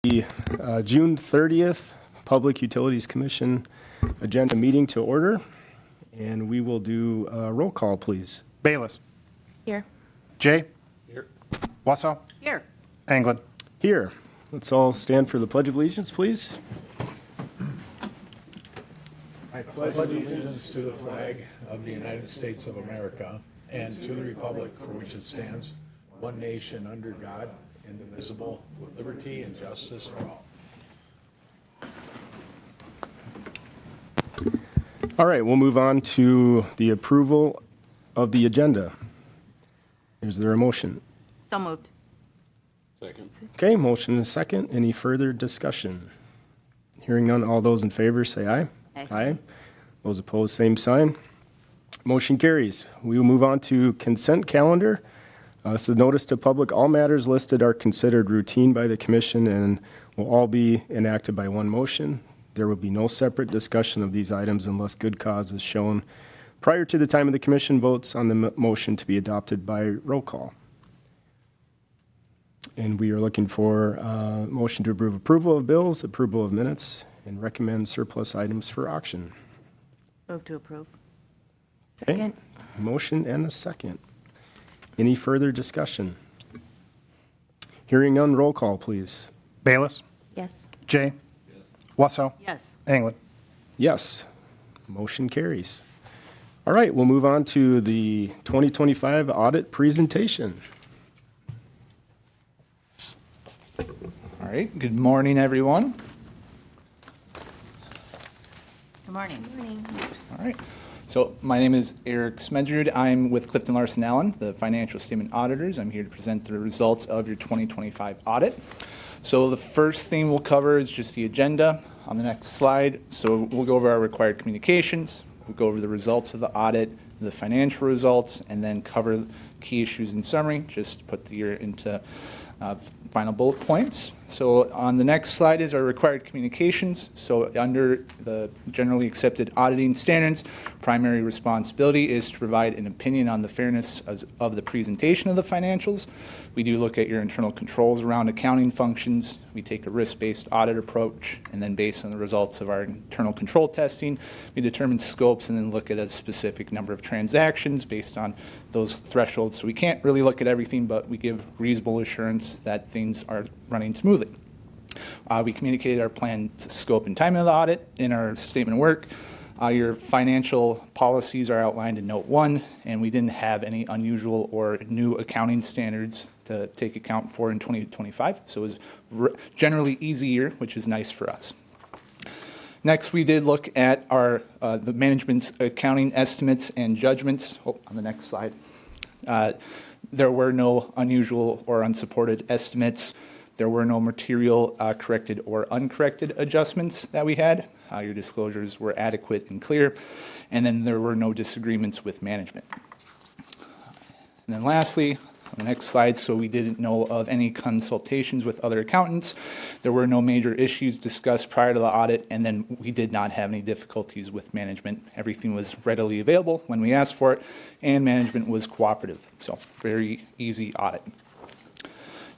The June 30th Public Utilities Commission agenda meeting to order, and we will do a roll call, please. Bayless. Here. Jay. Here. Wausau. Here. Anglin. Here. Let's all stand for the Pledge of Allegiance, please. I pledge allegiance to the flag of the United States of America and to the republic for which it stands, one nation under God, indivisible, with liberty and justice for all. All right, we'll move on to the approval of the agenda. Is there a motion? So moved. Okay, motion and a second. Any further discussion? Hearing none, all those in favor say aye. Aye. Those opposed, same sign. Motion carries. We will move on to consent calendar. So notice to public, all matters listed are considered routine by the commission and will all be enacted by one motion. There will be no separate discussion of these items unless good cause is shown prior to the time of the commission votes on the motion to be adopted by roll call. And we are looking for a motion to approve approval of bills, approval of minutes, and recommend surplus items for auction. Move to approve. Okay. Second. Motion and a second. Any further discussion? Hearing none, roll call, please. Bayless. Yes. Jay. Wausau. Yes. Anglin. Yes. Motion carries. All right, we'll move on to the 2025 audit presentation. All right, good morning, everyone. Good morning. Good morning. All right, so my name is Eric Smedrud. I'm with Clifton Larson Allen, the financial statement auditors. I'm here to present the results of your 2025 audit. So the first thing we'll cover is just the agenda on the next slide. So we'll go over our required communications, we'll go over the results of the audit, the financial results, and then cover key issues in summary, just to put the year into final bullet points. So on the next slide is our required communications. So under the generally accepted auditing standards, primary responsibility is to provide an opinion on the fairness of the presentation of the financials. We do look at your internal controls around accounting functions. We take a risk-based audit approach, and then based on the results of our internal control testing, we determine scopes and then look at a specific number of transactions based on those thresholds. So we can't really look at everything, but we give reasonable assurance that things are running smoothly. We communicated our plan to scope and timing of the audit in our statement of work. Your financial policies are outlined in Note 1, and we didn't have any unusual or new accounting standards to take account for in 2025. So it was generally easy year, which is nice for us. Next, we did look at our the management's accounting estimates and judgments. On the next slide. There were no unusual or unsupported estimates. There were no material corrected or uncorrected adjustments that we had. Your disclosures were adequate and clear. And then there were no disagreements with management. And then lastly, on the next slide, so we didn't know of any consultations with other accountants. There were no major issues discussed prior to the audit, and then we did not have any difficulties with management. Everything was readily available when we asked for it, and management was cooperative. So very easy audit.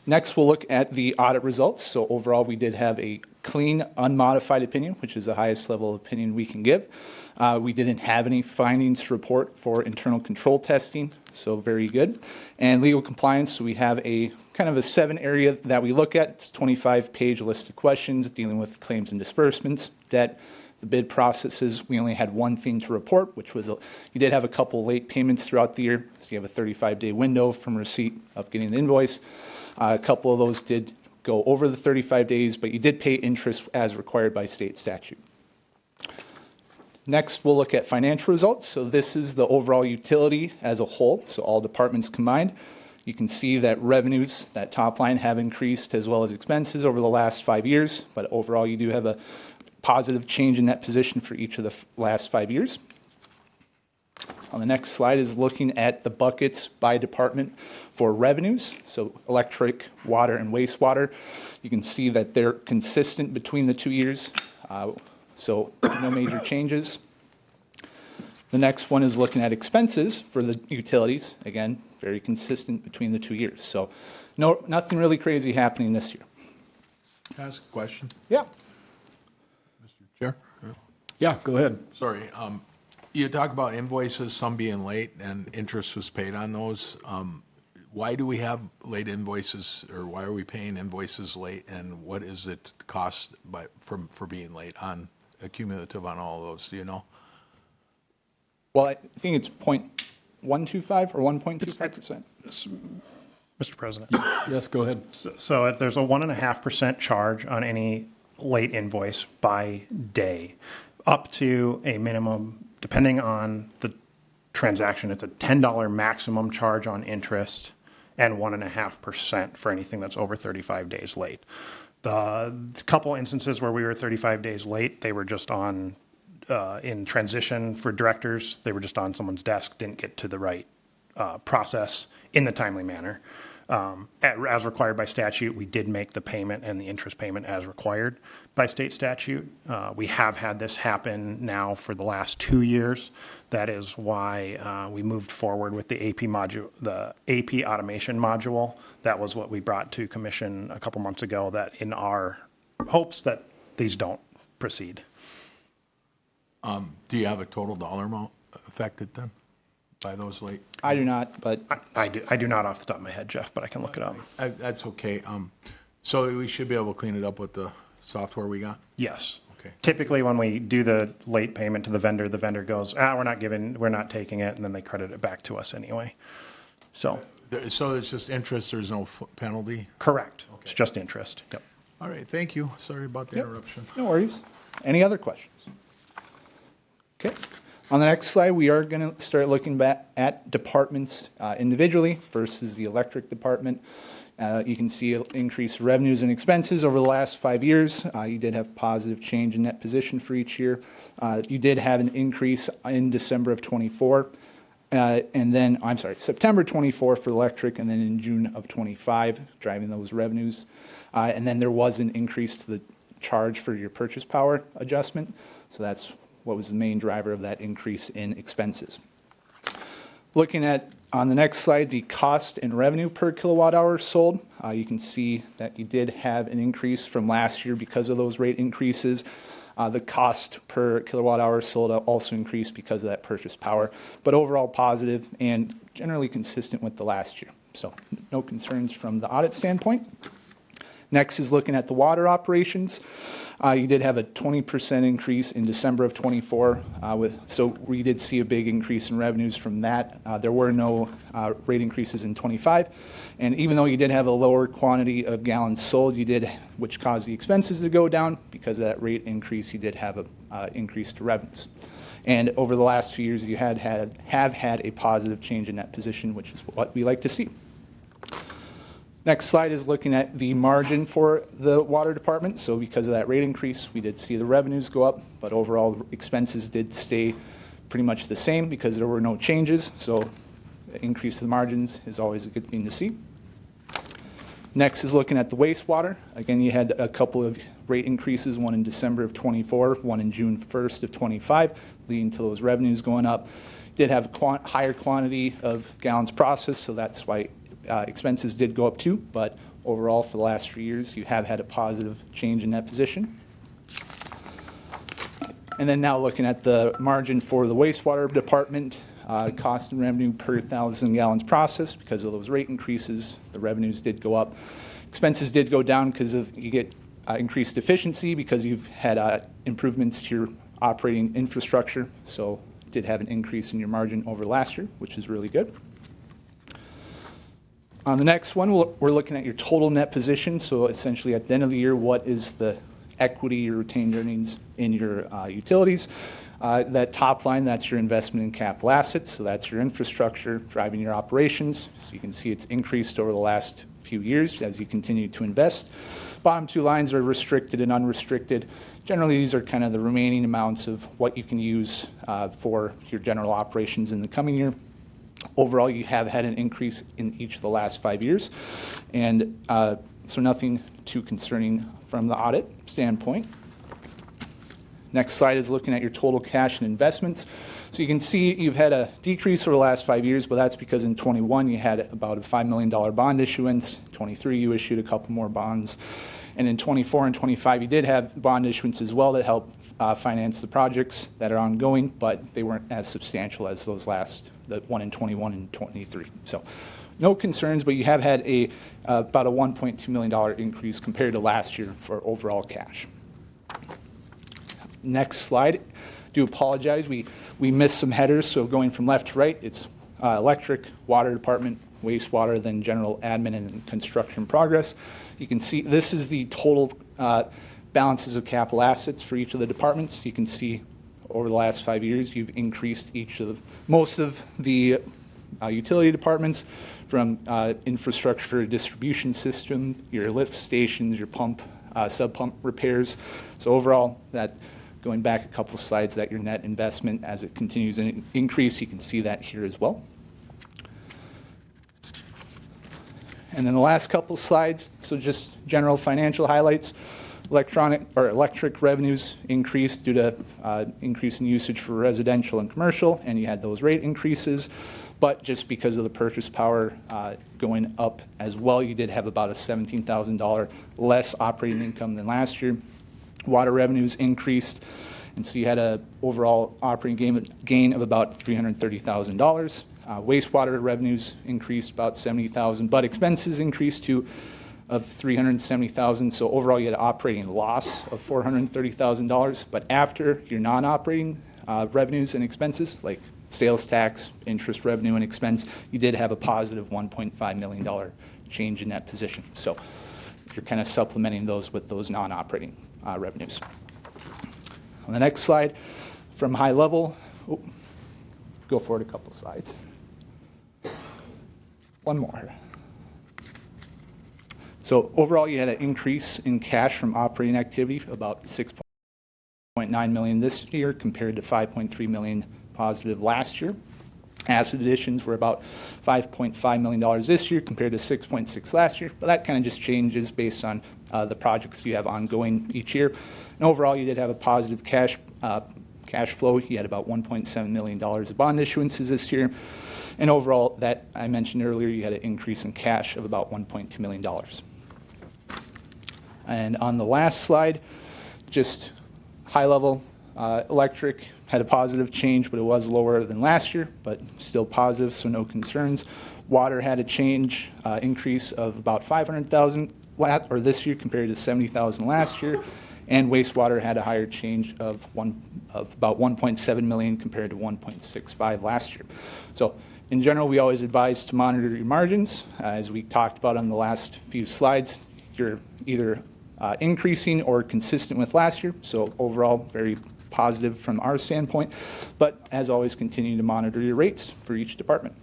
Next, we'll look at the audit results. So overall, we did have a clean, unmodified opinion, which is the highest level of opinion we can give. We didn't have any findings to report for internal control testing, so very good. And legal compliance, so we have a kind of a 7 area that we look at. It's a 25-page list of questions dealing with claims and disbursements, debt, the bid processes. We only had one thing to report, which was you did have a couple late payments throughout the year, so you have a 35-day window from receipt of getting the invoice. A couple of those did go over the 35 days, but you did pay interest as required by state statute. Next, we'll look at financial results. So this is the overall utility as a whole, so all departments combined. You can see that revenues, that top line, have increased as well as expenses over the last 5 years, but overall you do have a positive change in net position for each of the last 5 years. On the next slide is looking at the buckets by department for revenues. So electric, water, and wastewater. You can see that they're consistent between the 2 years. So no major changes. The next one is looking at expenses for the utilities. Again, very consistent between the 2 years. So nothing really crazy happening this year. Can I ask a question, Yeah. Mr. Chair? Yeah, go ahead. Sorry, you talk about invoices, some being late, and interest was paid on those. Why do we have late invoices, or why are we paying invoices late, and what is it cost for being late on, accumulative on all of those, do you know? Well, I think it's 0.125 or 1.25%. Mr. President. Yes, go ahead. So there's a 1.5% charge on any late invoice by day, up to a minimum, depending on the transaction, it's a $10 maximum charge on interest and 1.5% for anything that's over 35 days late. The couple instances where we were 35 days late, they were just on, in transition for directors, they were just on someone's desk, didn't get to the right process in the timely manner. As required by statute, we did make the payment and the interest payment as required by state statute. We have had this happen now for the last 2 years. That is why we moved forward with the AP module, the AP automation module. That was what we brought to commission a couple months ago, that in our hopes that these don't proceed. Do you have a total dollar amount affected then by those late? I do not, but I do not off the top of my head, Jeff, but I can look it up. That's okay. So we should be able to clean it up with the software we got? Yes. Okay. Typically, when we do the late payment to the vendor goes, we're not taking it, and then they credit it back to us anyway. So, So it's just interest, there's no penalty? correct. It's just interest. Yep. All right, thank you. Sorry about the Yep. interruption. no worries. Any other questions? Okay. On the next slide, we are going to start looking back at departments individually versus the electric department. You can see increased revenues and expenses over the last 5 years. You did have positive change in net position for each year. You did have an increase in December of 24, and then, September 24 for electric, and then in June of 25, driving those revenues. And then there was an increase to the charge for your purchase power adjustment. So that's what was the main driver of that increase in expenses. Looking at, on the next slide, the cost and revenue per kilowatt hour sold, you can see that you did have an increase from last year because of those rate increases. The cost per kilowatt hour sold also increased because of that purchase power, but overall positive and generally consistent with the last year. So no concerns from the audit standpoint. Next is looking at the water operations. You did have a 20% increase in December of 24, so we did see a big increase in revenues from that. There were no rate increases in 25, and even though you did have a lower quantity of gallons sold, which caused the expenses to go down, because of that rate increase, you did have an increase to revenues. And over the last 2 years, you have had a positive change in that position, which is what we like to see. Next slide is looking at the margin for the water department. So because of that rate increase, we did see the revenues go up, but overall expenses did stay pretty much the same because there were no changes. So the increase of the margins is always a good thing to see. Next is looking at the wastewater. Again, you had a couple of rate increases, one in December of 24, one in June 1st of 25, leading to those revenues going up. Did have a higher quantity of gallons processed, so that's why expenses did go up too, but overall for the last 3 years, you have had a positive change in that position. And then now looking at the margin for the wastewater department, cost and revenue per 1,000 gallons processed. Because of those rate increases, the revenues did go up. Expenses did go down because you get increased efficiency because you've had improvements to your operating infrastructure. So did have an increase in your margin over last year, which is really good. On the next one, we're looking at your total net position. So essentially at the end of the year, what is the equity or retained earnings in your utilities? That top line, that's your investment in capital assets. So that's your infrastructure driving your operations. So you can see it's increased over the last few years as you continue to invest. Bottom two lines are restricted and unrestricted. Generally, these are kind of the remaining amounts of what you can use for your general operations in the coming year. Overall, you have had an increase in each of the last 5 years, and so nothing too concerning from the audit standpoint. Next slide is looking at your total cash and investments. So you can see you've had a decrease over the last 5 years, but that's because in 21 you had about a $5 million bond issuance. 23 you issued a couple more bonds. And in 24 and 25, you did have bond issuance as well that help finance the projects that are ongoing, but they weren't as substantial as those last, the one in 21 and 23. So no concerns, but you have had about a $1.2 million increase compared to last year for overall cash. Next slide. Do apologize. We missed some headers, so going from left to right, it's electric, water department, wastewater, then general admin and construction progress. You can see this is the total balances of capital assets for each of the departments. You can see over the last 5 years, you've increased most of the utility departments from infrastructure distribution system, your lift stations, your pump, sub-pump repairs. So overall, that going back a couple of slides, that your net investment as it continues to increase, you can see that here as well. And then the last couple of slides, so just general financial highlights. Electric revenues increased due to increase in usage for residential and commercial, and you had those rate increases. But just because of the purchase power going up as well, you did have about a $17,000 less operating income than last year. Water revenues increased, and so you had an overall operating gain of about $330,000. Wastewater revenues increased about $70,000, but expenses increased to $370,000. So overall, you had an operating loss of $430,000. But after your non-operating revenues and expenses, like sales tax, interest revenue, and expense, you did have a positive $1.5 million change in that position. So you're kind of supplementing those with those non-operating revenues. On the next slide, from high level, go forward a couple slides. One more. So overall, you had an increase in cash from operating activity, about $6.9 million this year compared to $5.3 million positive last year. Asset additions were about $5.5 million this year compared to $6.6 last year, but that kind of just changes based on the projects you have ongoing each year. And overall, you did have a positive cash flow. You had about $1.7 million of bond issuances this year. And overall, that I mentioned earlier, you had an increase in cash of about $1.2 million. And on the last slide, just high level, electric had a positive change, but it was lower than last year, but still positive, so no concerns. Water had a change, increase of about $500,000 this year compared to $70,000 last year. And wastewater had a higher change of about $1.7 million compared to $1.65 last year. So in general, we always advise to monitor your margins. As we talked about on the last few slides, you're either increasing or consistent with last year. So overall, very positive from our standpoint. But as always, continue to monitor your rates for each department.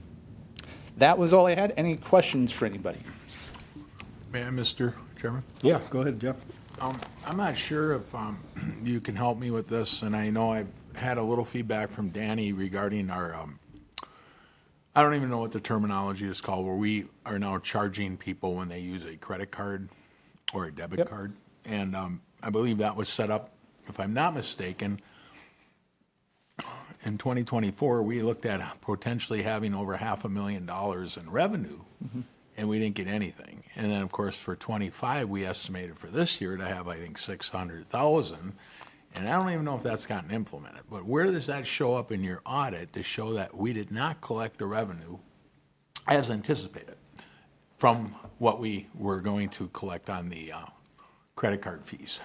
That was all I had. Any questions for anybody? May I, Mr. Chairman? Yeah, go ahead, Jeff. I'm not sure if you can help me with this, and I know I've had a little feedback from Danny regarding our, I don't even know what the terminology is called, where we are now charging people when they use a credit card or a debit card. And I believe that was set up, if I'm not mistaken, in 2024, we looked at potentially having over $500,000 in revenue, and we didn't get anything. And then, of course, for 25, we estimated for this year to have, I think, 600,000. And I don't even know if that's gotten implemented. But where does that show up in your audit to show that we did not collect the revenue as anticipated from what we were going to collect on the credit card fees?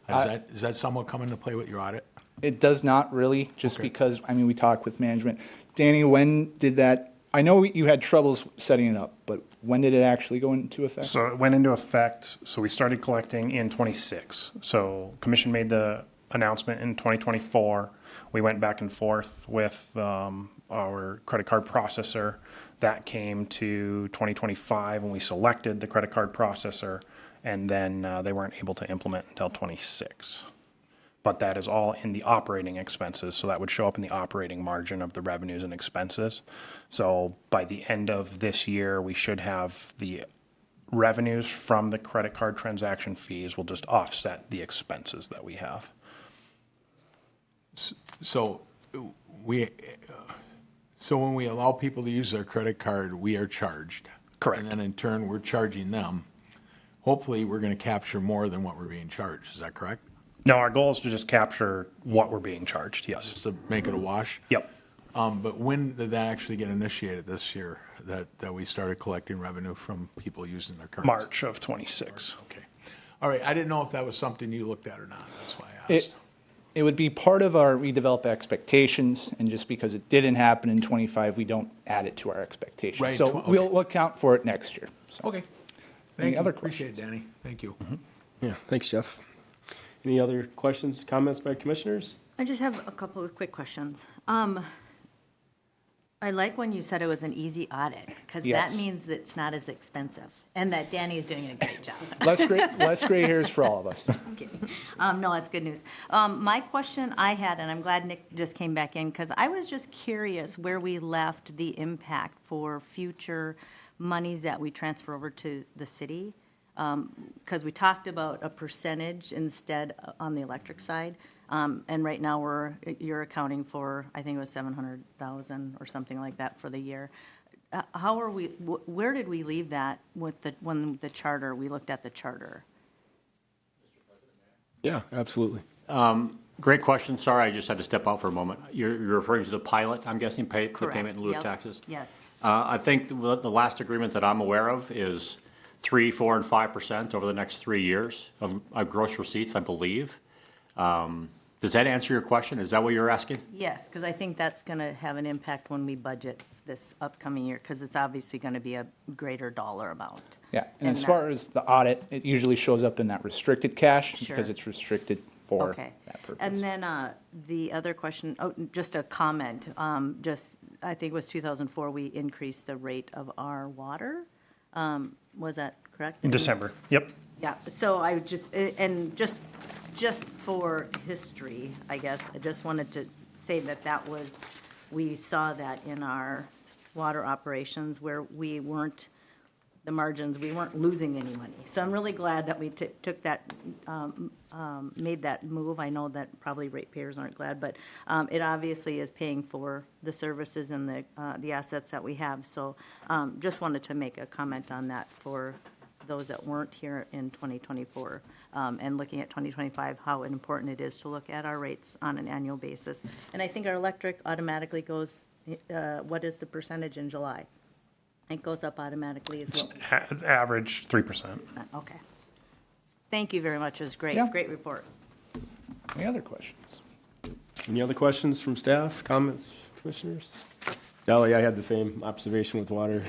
Does that somewhat come into play with your audit? It does not really, just because, I mean, we talked with management. Danny, when did that, I know you had troubles setting it up, but when did it actually go into effect? So it went into effect, so we started collecting in 26. So commission made the announcement in 2024. We went back and forth with our credit card processor. That came to 2025 when we selected the credit card processor, and then they weren't able to implement until 26. But that is all in the operating expenses, so that would show up in the operating margin of the revenues and expenses. So by the end of this year, we should have the revenues from the credit card transaction fees will just offset the expenses that we have. So when we allow people to use their credit card, we are charged. Correct. And then in turn, we're charging them. hopefully we're going to capture more than what we're being charged. Is that correct? No, our goal is to just capture what we're being charged, yes. Just to make it a wash? Yep. But when did that actually get initiated this year, that we started collecting revenue from people using their cards? March of '26. Okay. All right, I didn't know if that was something you looked at or not. That's why I asked. It would be part of our redevelop expectations, and just because it didn't happen in '25, we don't add it to our expectations. Right, So okay. we'll account for it next year. So, Okay. Any Thank you. other Appreciate it, Danny. Thank you. Yeah, thanks, Jeff. Any other questions, comments by commissioners? I just have a couple of quick questions. I like when you said it was an easy audit, because that Yes. means that it's not as expensive, and that Danny is doing a great job. less gray hairs for all of us. No, that's good news. My question I had, and I'm glad Nick just came back in, because I was just curious where we left the impact for future monies that we transfer over to the city. Because we talked about a percentage instead on the electric side. And right now you're accounting for, I think it was 700,000 or something like that for the year. How are we, where did we leave that with when the charter, we looked at the charter? Yeah, absolutely. Great question. Sorry, I just had to step out for a moment. You're referring to the pilot, I'm guessing, the Correct. payment in lieu of Yep. taxes? Yes. I think the last agreement that I'm aware of is 3%, 4%, and 5% over the next 3 years of gross receipts, I believe. Does that answer your question? Is that what you're asking? Yes, because I think that's going to have an impact when we budget this upcoming year, because it's obviously going to be a greater dollar amount. Yeah, and as far that's- as the audit, it usually shows up in that restricted cash Sure. because it's restricted for Okay. that purpose. And then the other question, just a comment, I think it was 2004, we increased the rate of our water. Was that correct? In December, yep. Yeah, so I just, and just for history, I guess, I just wanted to say that was, we saw that in our water operations where we weren't, the margins, we weren't losing any money. So I'm really glad that we took that, made that move. I know that probably ratepayers aren't glad, but it obviously is paying for the services and the assets that we have. So just wanted to make a comment on that for those that weren't here in 2024, and looking at 2025, how important it is to look at our rates on an annual basis. And I think our electric automatically goes, what is the percentage in July? It goes up automatically as well. Average 3%. Okay. Thank you very much. It was great. Yeah. Great report. Any other questions? Any other questions from staff, comments, commissioners? Dolly, I had the same observation with water,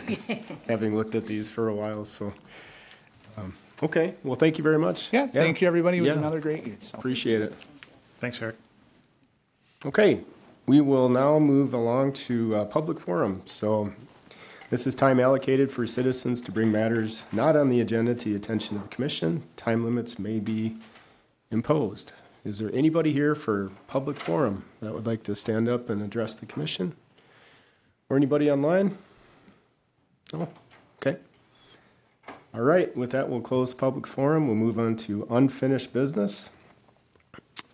having looked at these for a while, so. Okay, well, thank you very much. Yeah, thank you, everybody. It was Yeah. another great year. So. Appreciate it. Thanks, Eric. Okay, we will now move along to public forum. So this is time allocated for citizens to bring matters not on the agenda to the attention of the commission. Time limits may be imposed. Is there anybody here for public forum that would like to stand up and address the commission? Or anybody online? Oh, okay. All right, with that, we'll close public forum. We'll move on to unfinished business.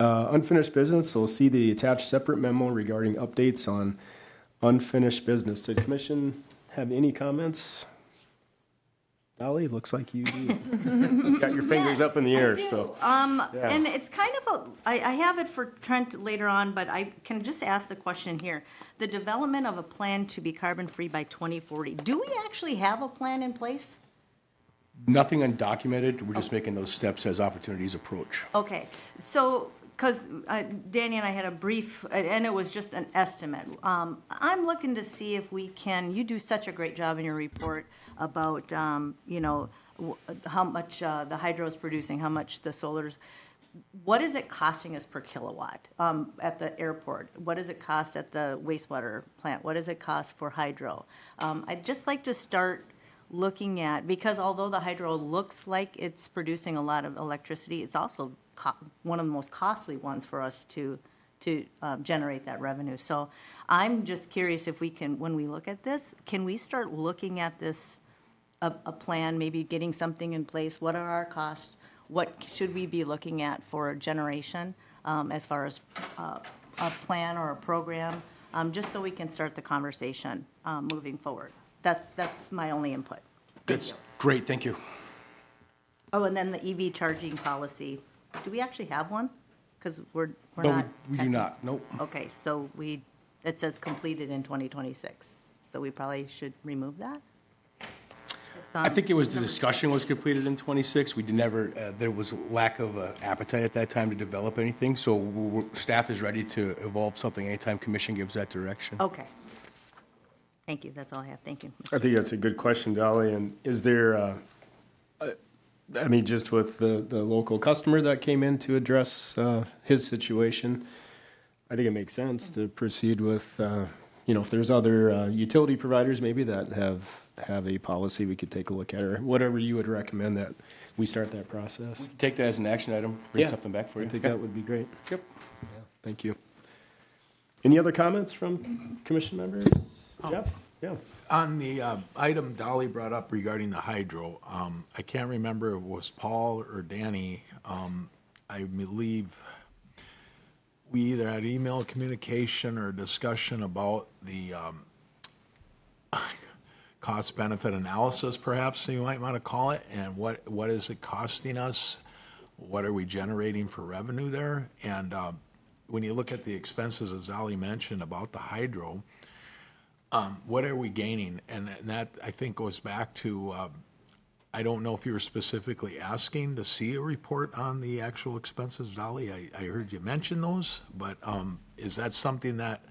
Unfinished business, so we'll see the attached separate memo regarding updates on unfinished business. Did the commission have any comments? Dolly, looks like you do. Got your fingers up in the air, so. And it's kind of I have it for Trent later on, but I can just ask the question here. The development of a plan to be carbon-free by 2040, do we actually have a plan in place? Nothing undocumented, we're just making those steps as opportunities approach. Okay, so, because Danny and I had a brief, and it was just an estimate. I'm looking to see if we can, you do such a great job in your report about, how much the hydro is producing, how much the solar's. What is it costing us per kilowatt at the airport? What does it cost at the wastewater plant? What does it cost for hydro? I'd just like to start looking at, because although the hydro looks like it's producing a lot of electricity, it's also one of the most costly ones for us to generate that revenue. So I'm just curious if we can, when we look at this, can we start looking at this, a plan, maybe getting something in place? What are our costs? What should we be looking at for generation as far as a plan or a program, just so we can start the conversation moving forward? That's my only input. That's great, thank you. Oh, and then the EV charging policy. Do we actually have one? Because we're No, not. we do not, nope. Okay, so it says completed in 2026, so we probably should remove that? I think it was the discussion was completed in '26. We did never, there was lack of appetite at that time to develop anything, so staff is ready to evolve something anytime commission gives that direction. Okay. Thank you, that's all I have, thank you. I think that's a good question, Dolly. And is there, I mean, just with the local customer that came in to address his situation, I think it makes sense to proceed with, if there's other utility providers maybe that have a policy we could take a look at, or whatever you would recommend that we start that process. Take that as an action item, bring Yeah. something back for you. I think that would be great. Yep. Thank you. Any other comments from commission members? Jeff? Yeah. On the item Dolly brought up regarding the hydro, I can't remember if it was Paul or Danny. I believe we either had email communication or discussion about the cost-benefit analysis, perhaps you might want to call it, and what is it costing us? What are we generating for revenue there? And when you look at the expenses, as Ali mentioned about the hydro, what are we gaining? And that, I think, goes back to, I don't know if you were specifically asking to see a report on the actual expenses, Dolly. I heard you mention those, but is that something that,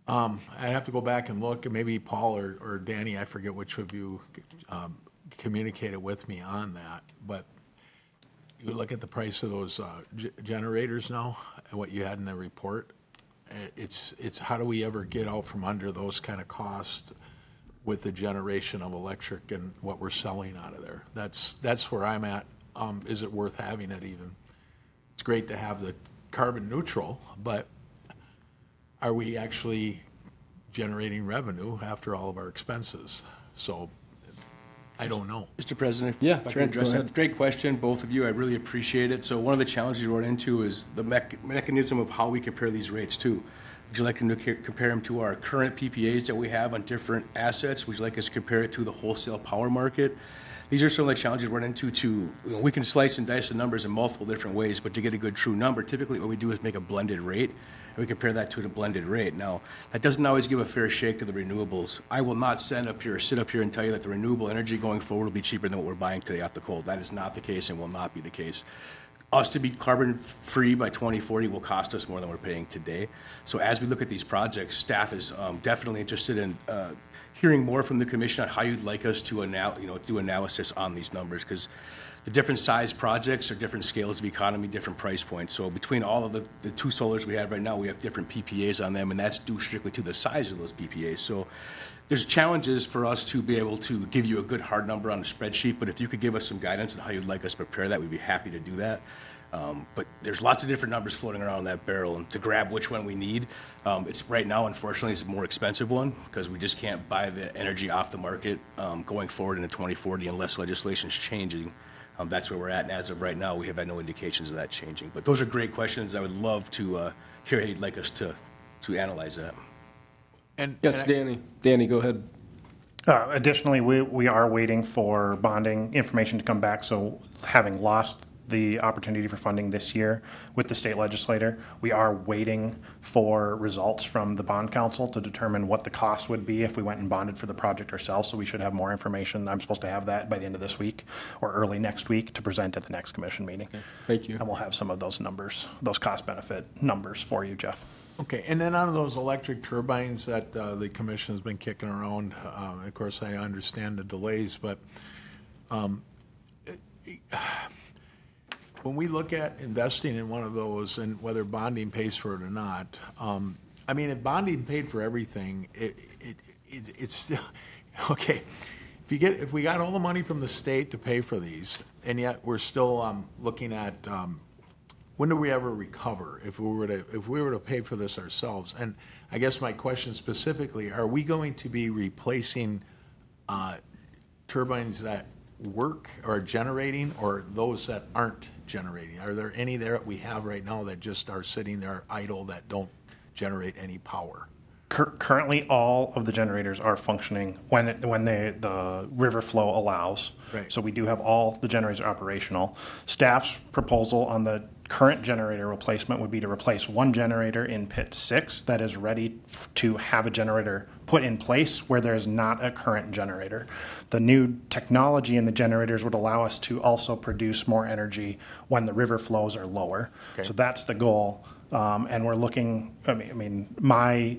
I'd have to go back and look, and maybe Paul or Danny, I forget which of you communicated with me on that, but you look at the price of those generators now, and what you had in the report, it's how do we ever get out from under those kind of costs with the generation of electric and what we're selling out of there? That's where I'm at. Is it worth having it even? It's great to have the carbon neutral, but are we actually generating revenue after all of our expenses? So I don't know. Mr. President? Yeah, if I sure, can address go that. ahead. Great question, both of you. I really appreciate it. So one of the challenges you run into is the mechanism of how we compare these rates too. Would you like to compare them to our current PPAs that we have on different assets? Would you like us to compare it to the wholesale power market? These are some of the challenges we run into. We can slice and dice the numbers in multiple different ways, but to get a good true number, typically what we do is make a blended rate, and we compare that to the blended rate. Now, that doesn't always give a fair shake to the renewables. I will not sit up here and tell you that the renewable energy going forward will be cheaper than what we're buying today off the coal. That is not the case and will not be the case. Us to be carbon-free by 2040 will cost us more than we're paying today. So as we look at these projects, staff is definitely interested in hearing more from the commission on how you'd like us to do analysis on these numbers, because the different size projects are different scales of economy, different price points. So between all of the two solars we have right now, we have different PPAs on them, and that's due strictly to the size of those PPAs. So there's challenges for us to be able to give you a good hard number on the spreadsheet, but if you could give us some guidance on how you'd like us to prepare that, we'd be happy to do that. But there's lots of different numbers floating around that barrel, and to grab which one we need, it's right now, unfortunately, it's a more expensive one because we just can't buy the energy off the market going forward into 2040 unless legislation's changing. That's where we're at, and as of right now, we have had no indications of that changing. But those are great questions. I would love to hear how you'd like us to analyze that. Yes, Danny. Danny, go ahead. Additionally, we are waiting for bonding information to come back. So having lost the opportunity for funding this year with the state legislator, we are waiting for results from the bond council to determine what the cost would be if we went and bonded for the project ourselves. So we should have more information. I'm supposed to have that by the end of this week or early next week to present at the next commission meeting. Okay. Thank you. And we'll have some of those numbers, those cost benefit numbers for you, Jeff. Okay, and then on those electric turbines that the commission's been kicking around, of course, I understand the delays, but when we look at investing in one of those and whether bonding pays for it or not, I mean, if bonding paid for everything, it's still, okay, if we got all the money from the state to pay for these, and yet we're still looking at when do we ever recover if we were to pay for this ourselves? And I guess my question specifically, are we going to be replacing turbines that work or generating, or those that aren't generating? Are there any there that we have right now that just are sitting there idle that don't generate any power? Currently, all of the generators are functioning when the river flow allows. Right. So we do have all the generators operational. Staff's proposal on the current generator replacement would be to replace one generator in pit 6 that is ready to have a generator put in place where there is not a current generator. The new technology in the generators would allow us to also produce more energy when the river flows are lower. Okay. So that's the goal. And we're looking, my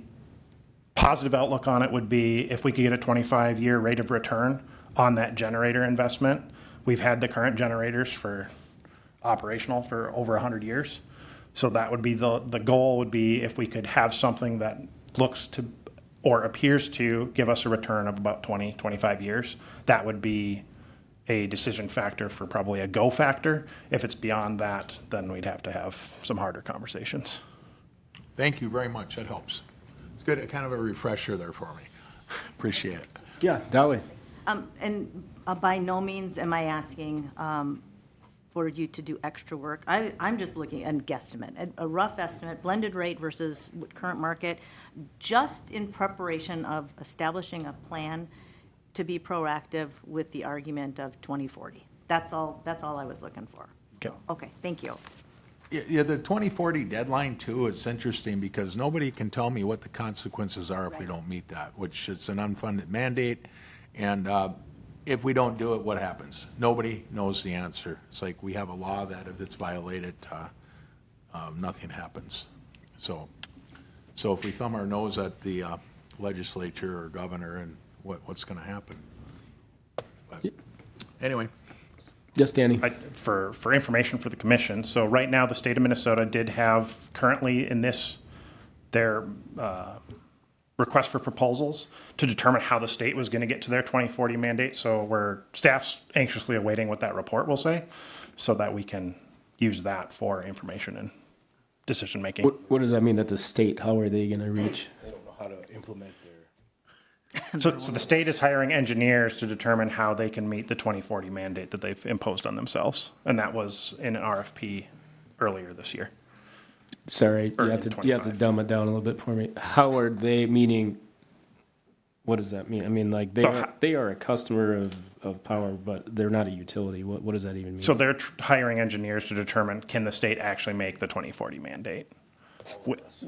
positive outlook on it would be if we could get a 25-year rate of return on that generator investment. We've had the current generators operational for over 100 years. So that would be the goal would be if we could have something that looks to or appears to give us a return of about 20, 25 years. That would be a decision factor for probably a go factor. If it's beyond that, then we'd have to have some harder conversations. Thank you very much. That helps. It's good, kind of a refresher there for me. Appreciate it. Yeah, Dolly. And by no means am I asking for you to do extra work. I'm just looking at a guesstimate, a rough estimate, blended rate versus current market, just in preparation of establishing a plan to be proactive with the argument of 2040. That's all I was looking for. Okay. Okay, thank you. Yeah, the 2040 deadline too, it's interesting because nobody can tell me what the consequences are if we don't meet that, which is an unfunded mandate. And if we don't do it, what happens? Nobody knows the answer. It's like we have a law that if it's violated, nothing happens. So if we thumb our nose at the legislature or governor, and what's going to happen? But anyway. Yes, Danny. For information for the commission, so right now the state of Minnesota did have currently in their request for proposals to determine how the state was going to get to their 2040 mandate. So staff's anxiously awaiting what that report will say so that we can use that for information and decision making. What does that mean that the state, how are they going to reach? They don't know how to implement their. So the state is hiring engineers to determine how they can meet the 2040 mandate that they've imposed on themselves. And that was in an RFP earlier this year. Sorry, Or you have to 25. dumb it down a little bit for me. How are they meaning, what does that mean? I mean, like, they are a customer of power, but they're not a utility. What does that even mean? So they're hiring engineers to determine can the state actually make the 2040 mandate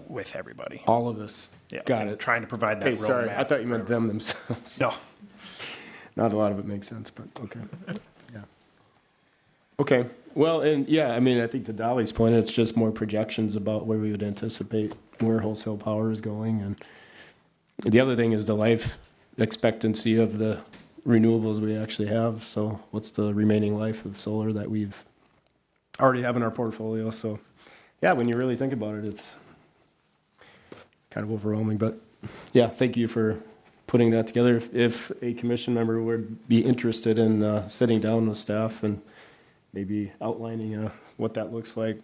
with everybody. All of us. Yeah, Got and it. trying to provide that Hey, sorry, roadmap I thought you meant for them themselves. No. Not a lot of it makes sense, but okay. Yeah. Okay, well, and yeah, I mean, I think to Dolly's point, it's just more projections about where we would anticipate where wholesale power is going. And the other thing is the life expectancy of the renewables we actually have. So what's the remaining life of solar that we've already have in our portfolio? So yeah, when you really think about it, it's kind of overwhelming, but yeah, thank you for putting that together. If a commission member would be interested in sitting down with staff and maybe outlining what that looks like,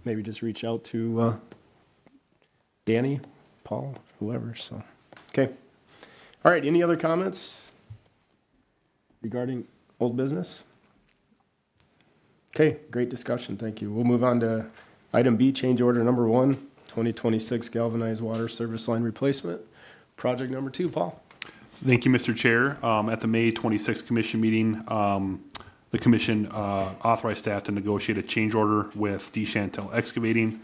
maybe just reach out to Danny, Paul, whoever. So, okay. All right, any other comments regarding old business? Okay, great discussion, thank you. We'll move on to item B, change order number 1, 2026 galvanized water service line replacement. Project number 2, Paul. Thank you, Mr. Chair. At the May 26th commission meeting, the commission authorized staff to negotiate a change order with DeChantel Excavating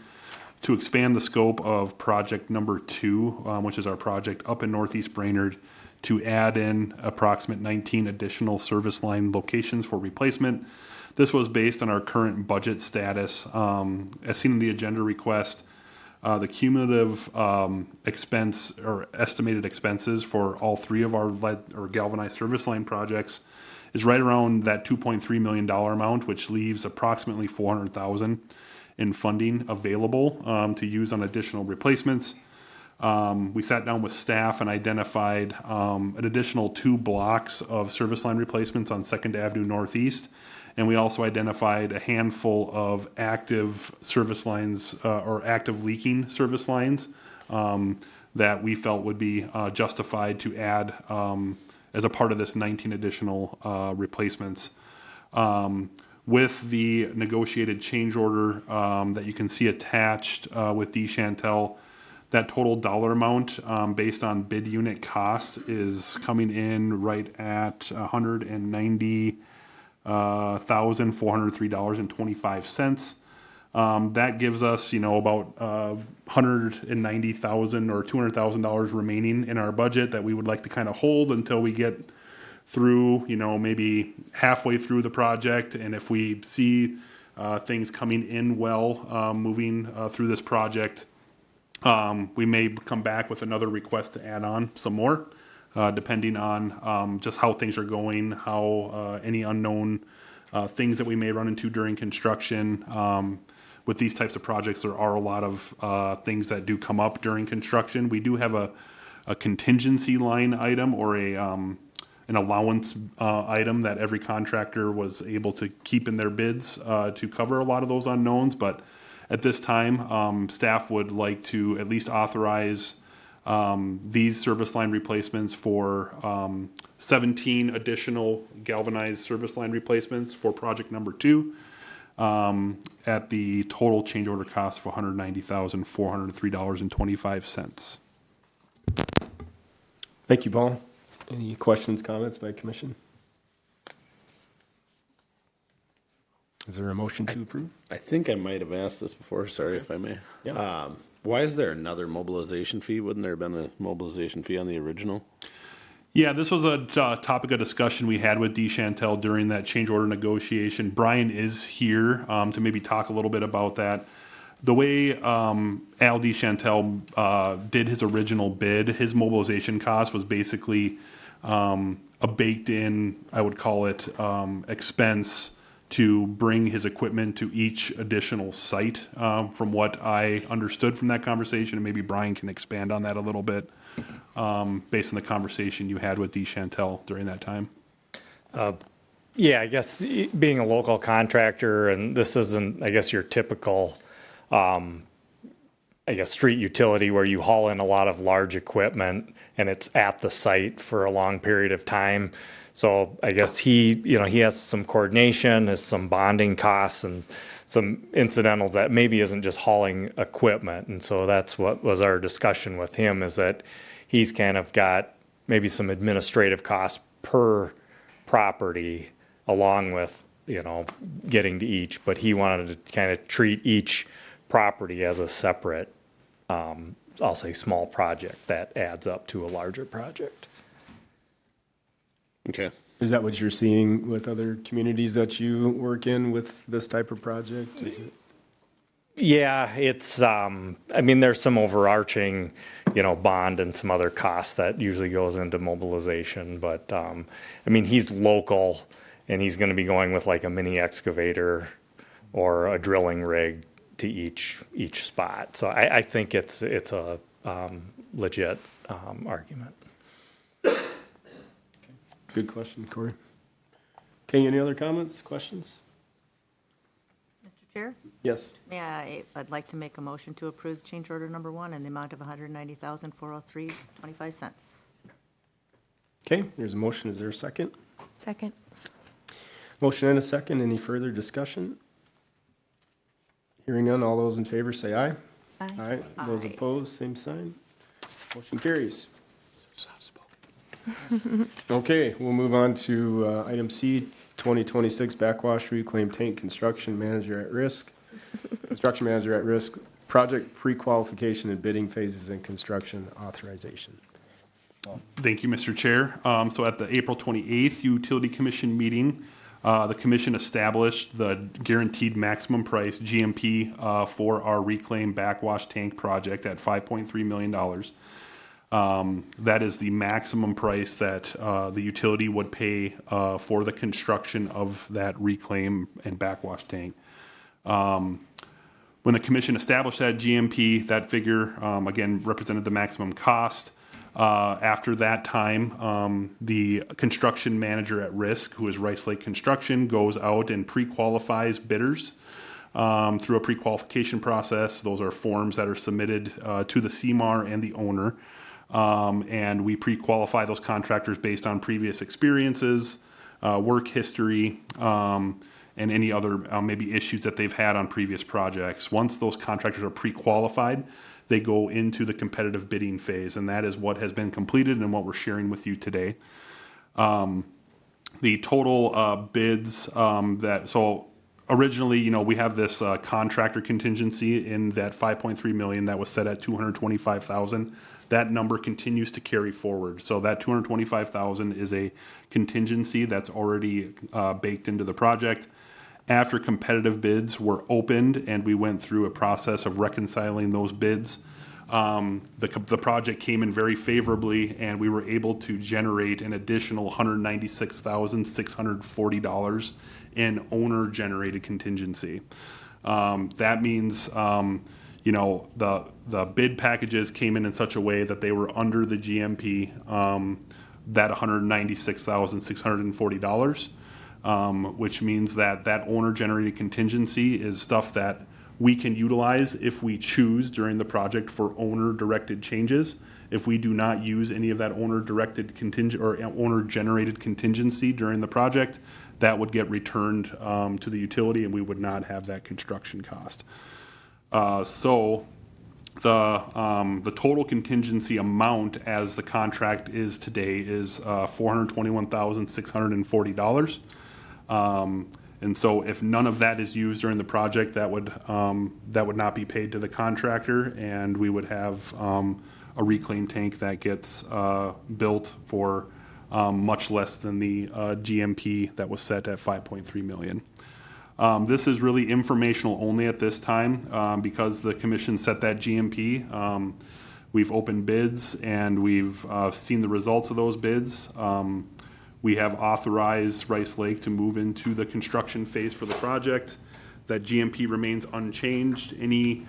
to expand the scope of project number 2, which is our project up in Northeast Brainerd, to add in approximate 19 additional service line locations for replacement. This was based on our current budget status. As seen in the agenda request, the cumulative expense or estimated expenses for all 3 of our lead or galvanized service line projects is right around that $2.3 million amount, which leaves approximately $400,000 in funding available to use on additional replacements. We sat down with staff and identified an additional 2 blocks of service line replacements on 2nd Avenue Northeast. And we also identified a handful of active service lines or active leaking service lines that we felt would be justified to add as a part of this 19 additional replacements. With the negotiated change order that you can see attached with DeChantel, That total dollar amount, based on bid unit costs, is coming in right at $190,403.25. That gives us, about $190,000 or $200,000 remaining in our budget that we would like to kind of hold until we get through, maybe halfway through the project. And if we see things coming in well, moving through this project, we may come back with another request to add on some more, depending on just how things are going, how any unknown things that we may run into during construction. With these types of projects, there are a lot of things that do come up during construction. We do have a contingency line item or an allowance item that every contractor was able to keep in their bids to cover a lot of those unknowns. But at this time, staff would like to at least authorize these service line replacements for 17 additional galvanized service line replacements for project number 2 at the total change order cost of $190,403.25. Thank you, Paul. Any questions, comments by commission? Is there a motion to approve? I think I might have asked this before, sorry if I may. Yeah. Why is there another mobilization fee? Wouldn't there have been a mobilization fee on the original? Yeah, this was a topic of discussion we had with DeChantel during that change order negotiation. Brian is here to maybe talk a little bit about that. The way Al DeChantel did his original bid, his mobilization cost was basically a baked-in, I would call it, expense to bring his equipment to each additional site, from what I understood from that conversation, and maybe Brian can expand on that a little bit, based on the conversation you had with DeChantel during that time. Yeah, I guess being a local contractor, and this isn't, I guess, your typical, street utility where you haul in a lot of large equipment and it's at the site for a long period of time. So I guess he has some coordination, has some bonding costs and some incidentals that maybe isn't just hauling equipment. And so that's what was our discussion with him, is that he's kind of got maybe some administrative costs per property along with, getting to each, but he wanted to kind of treat each property as a separate, I'll say small project that adds up to a larger project. Okay. Is that what you're seeing with other communities that you work in with this type of project? Is it? Yeah, it's, there's some overarching, bond and some other costs that usually goes into mobilization, but, he's local and he's gonna be going with like a mini excavator or a drilling rig to each spot. So I think it's a, legit, argument. Good question, Corey. Okay, any other comments, questions? Mr. Chair? Yes. I'd like to make a motion to approve change order number 1 in the amount of $190,403.25. Okay, there's a motion. Is there a second? Second. Motion and a second. Any further discussion? Hearing none, all those in favor say aye. Aye. Aye. Those opposed, same sign. Motion carries. Okay, we'll move on to item C, 2026 backwash reclaim tank construction manager at risk. Construction manager at risk, project pre-qualification and bidding phases and construction authorization. Thank you, Mr. Chair. So at the April 28th Utility Commission meeting, the commission established the guaranteed maximum price, GMP, for our reclaim backwash tank project at $5.3 million. That is the maximum price that the utility would pay for the construction of that reclaim and backwash tank. When the commission established that GMP, that figure, again, represented the maximum cost. After that time, the construction manager at risk, who is Rice Lake Construction, goes out and pre-qualifies bidders through a pre-qualification process. Those are forms that are submitted to the CMAR and the owner. And we pre-qualify those contractors based on previous experiences, work history, and any other maybe issues that they've had on previous projects. Once those contractors are pre-qualified, they go into the competitive bidding phase, and that is what has been completed and what we're sharing with you today. The total bids so originally, we have this contractor contingency in that 5.3 million that was set at 225,000. That number continues to carry forward. So that 225,000 is a contingency that's already baked into the project. After competitive bids were opened and we went through a process of reconciling those bids, the project came in very favorably, and we were able to generate an additional $196,640 in owner-generated contingency. That means, the bid packages came in such a way that they were under the GMP, that $196,640, which means that owner-generated contingency is stuff that we can utilize if we choose during the project for owner-directed changes. If we do not use any of that owner-directed contingent or owner-generated contingency during the project, that would get returned to the utility, and we would not have that construction cost. So the total contingency amount as the contract is today is $421,640. And so if none of that is used during the project, that would not be paid to the contractor, and we would have a reclaim tank that gets built for much less than the GMP that was set at 5.3 million. This is really informational only at this time because the commission set that GMP. We've opened bids and we've seen the results of those bids. We have authorized Rice Lake to move into the construction phase for the project. That GMP remains unchanged. Any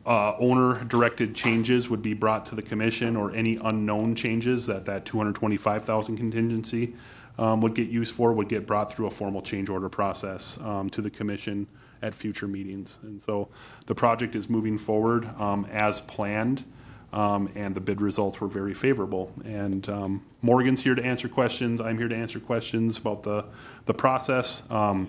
owner-directed changes would be brought to the commission, or any unknown changes that 225,000 contingency would get used for would get brought through a formal change order process to the commission at future meetings. And so the project is moving forward as planned. And the bid results were very favorable. And Morgan's here to answer questions. I'm here to answer questions about the process. So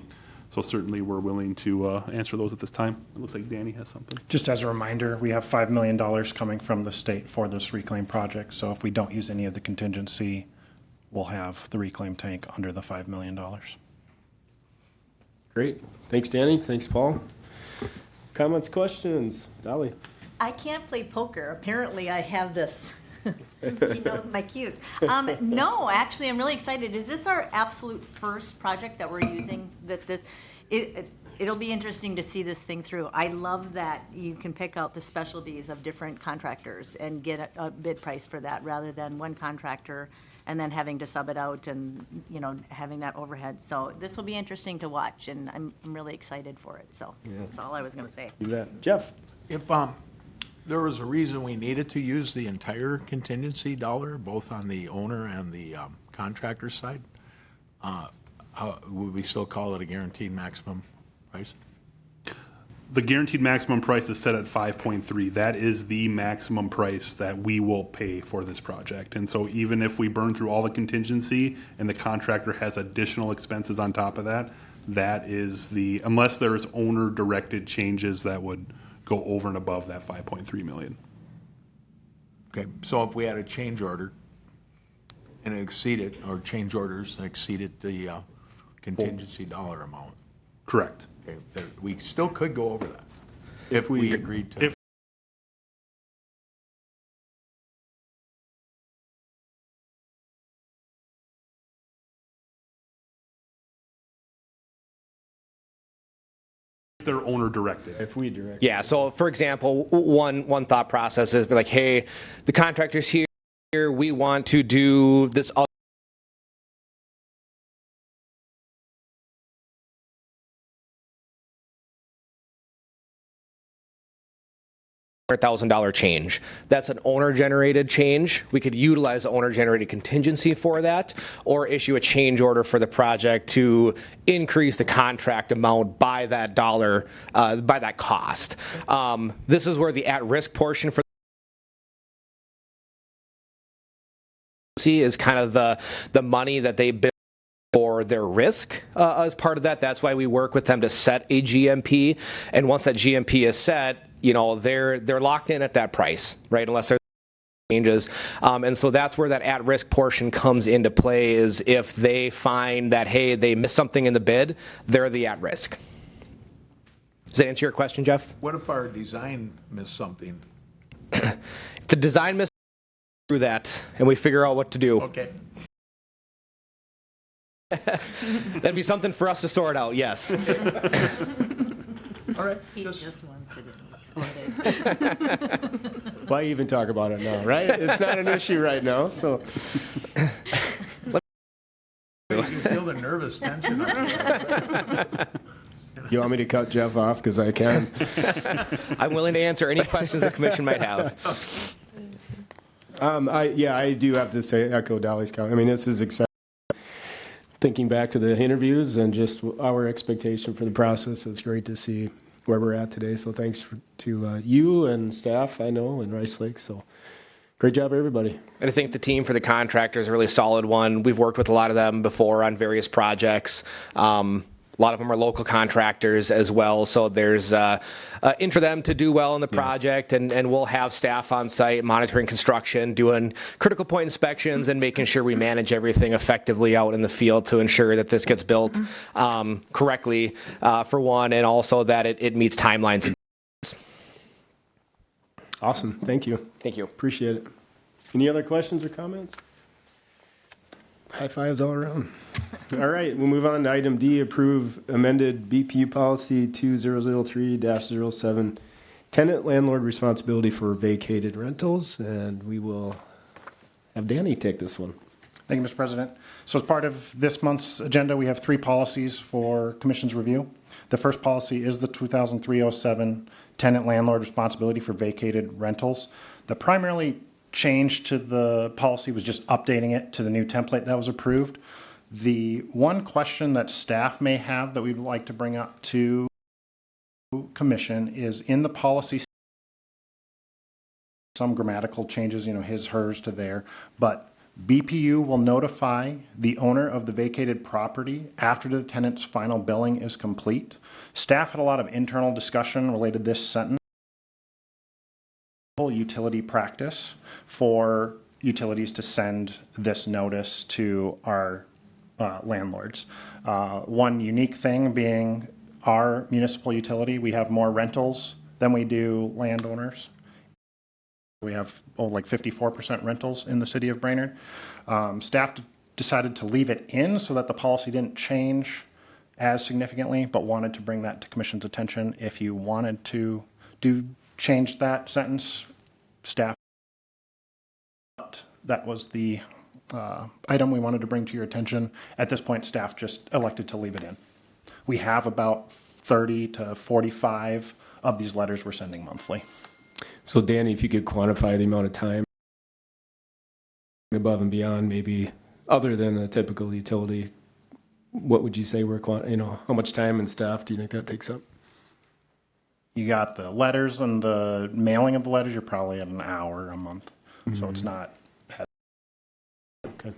certainly we're willing to answer those at this time. It looks like Danny has something. Just as a reminder, we have $5 million coming from the state for this reclaim project. So if we don't use any of the contingency, we'll have the reclaim tank under the $5 million. Great. Thanks, Danny. Thanks, Paul. Comments, questions? Dolly? I can't play poker. Apparently, I have this. He knows my cues. No, actually, I'm really excited. Is this our absolute first project that we're using? It'll be interesting to see this thing through. I love that you can pick out the specialties of different contractors and get a bid price for that, rather than one contractor and then having to sub it out and having that overhead. So this will be interesting to watch, and I'm really excited for it. So that's all I was going to say. You bet. Jeff? If there was a reason we needed to use the entire contingency dollar, both on the owner and the contractor side, would we still call it a guaranteed maximum price? The guaranteed maximum price is set at 5.3. That is the maximum price that we will pay for this project. And so even if we burn through all the contingency and the contractor has additional expenses on top of that, that is unless there's owner-directed changes that would go over and above that 5.3 million. Okay, so if we had a change order and it exceeded, or change orders exceeded the contingency dollar amount. Correct. Okay, we still could go over that if we agreed to. They're owner directed. If we direct. Yeah, so for example, one thought process is like, hey, the contractor's here, we want to do this other $100,000 change. That's an owner-generated change. We could utilize the owner-generated contingency for that, or issue a change order for the project to increase the contract amount by that dollar, by that cost. This is where the at-risk portion for is kind of the money that they bill for their risk as part of that. That's why we work with them to set a GMP. And once that GMP is set, they're locked in at that price, right? Unless there's changes. And so that's where that at-risk portion comes into play, is if they find that, hey, they missed something in the bid, they're the at-risk. Does that answer your question, Jeff? What if our design missed something? If the design misses through that and we figure out what to do, Okay. that'd be something for us to sort out, yes. All right. He Just, just wants it included. Why even talk about it now, right? It's not an issue right now, so. you feel the nervous tension up here. You want me to cut Jeff off? Because I can. I'm willing to answer any questions the commission might have. I do have to say, echo Dolly's comment. I mean, this is exciting. Thinking back to the interviews and just our expectation for the process, it's great to see where we're at today. So thanks to you and staff, I know, and Rice Lake. So great job, everybody. And I think the team for the contractor is a really solid one. We've worked with a lot of them before on various projects. A lot of them are local contractors as well, so there's in for them to do well in the project, and we'll have staff on site monitoring construction, doing critical point inspections, and making sure we manage everything effectively out in the field to ensure that this gets built correctly, for one, and also that it meets timelines. Awesome. Thank you. Thank you. Appreciate it. Any other questions or comments? High fives all around. All right, we'll move on to item D, approve amended BPU policy 2003-07, tenant landlord responsibility for vacated rentals. And we will have Danny take this one. Thank you, Mr. President. So as part of this month's agenda, we have 3 policies for Commission's review. The first policy is the 2003-07 tenant landlord responsibility for vacated rentals. The primarily change to the policy was just updating it to the new template that was approved. The one question that staff may have that we'd like to bring up to Commission is in the policy, some grammatical changes, his, hers to there, but BPU will notify the owner of the vacated property after the tenant's final billing is complete. Staff had a lot of internal discussion related to this sentence. Utility practice for utilities to send this notice to our landlords. One unique thing being our municipal utility, we have more rentals than we do landowners. We have like 54% rentals in the city of Brainerd. Staff decided to leave it in so that the policy didn't change as significantly, but wanted to bring that to Commission's attention. If you wanted to change that sentence, staff, that was the item we wanted to bring to your attention. At this point, staff just elected to leave it in. We have about 30 to 45 of these letters we're sending monthly. So Danny, if you could quantify the amount of time above and beyond, maybe other than a typical utility, what would you say how much time and staff do you think that takes up? You got the letters and the mailing of the letters, you're probably at an hour a month. So it's not. Okay.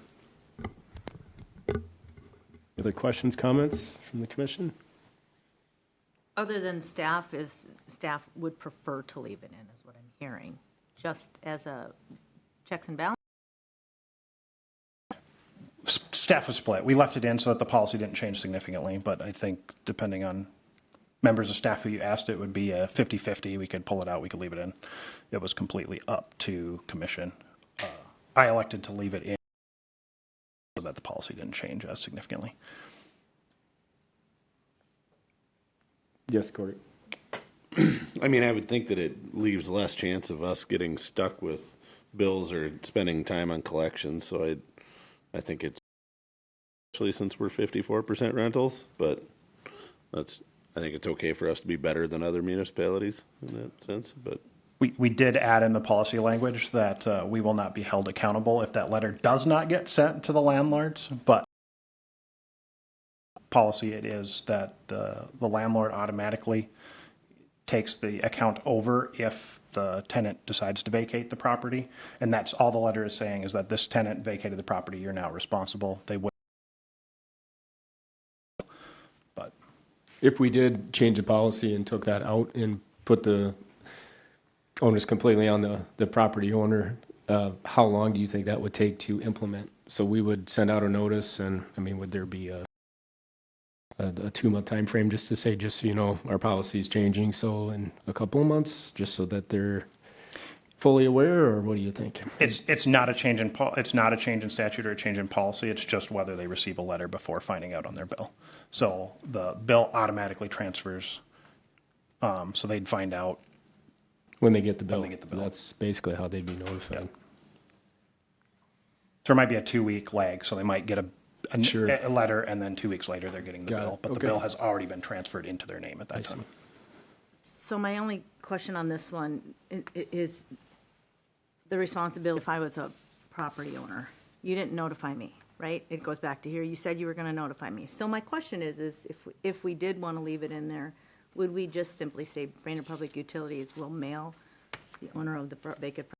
Other questions, comments from the commission? Other than staff would prefer to leave it in, is what I'm hearing, just as a checks and balance. Staff was split. We left it in so that the policy didn't change significantly, but I think depending on members of staff who you asked, it would be a 50-50. We could pull it out, we could leave it in. It was completely up to Commission. I elected to leave it in so that the policy didn't change as significantly. Yes, Corey. I mean, I would think that it leaves less chance of us getting stuck with bills or spending time on collections. So I think it's, especially since we're 54% rentals, but I think it's okay for us to be better than other municipalities in that sense. But We did add in the policy language that we will not be held accountable if that letter does not get sent to the landlords, but policy it is that the landlord automatically takes the account over if the tenant decides to vacate the property. And that's all the letter is saying, is that this tenant vacated the property, you're now responsible. They would. But If we did change the policy and took that out and put the onus completely on the property owner. How long do you think that would take to implement? So we would send out a notice, and, I mean, would there be a 2-month time frame just to say, just so you know, our policy is changing, so in a couple of months, just so that they're fully aware, or what do you think? It's not a change in it's not a change in statute or a change in policy. It's just whether they receive a letter before finding out on their bill. So the bill automatically transfers. So they'd find out When they get the bill. they get the bill. That's basically how they'd be notified. So there might be a 2-week lag. So they might get Sure. a letter, and then 2 weeks later they're getting the Got bill. it. But Okay. the bill has already been transferred into their name at that see. time. So my only question on this one is the responsibility if I was a property owner. You didn't notify me, right? It goes back to here. You said you were going to notify me. So my question is if we did want to leave it in there, would we just simply say Brainerd Public Utilities will mail the owner of the vacant property?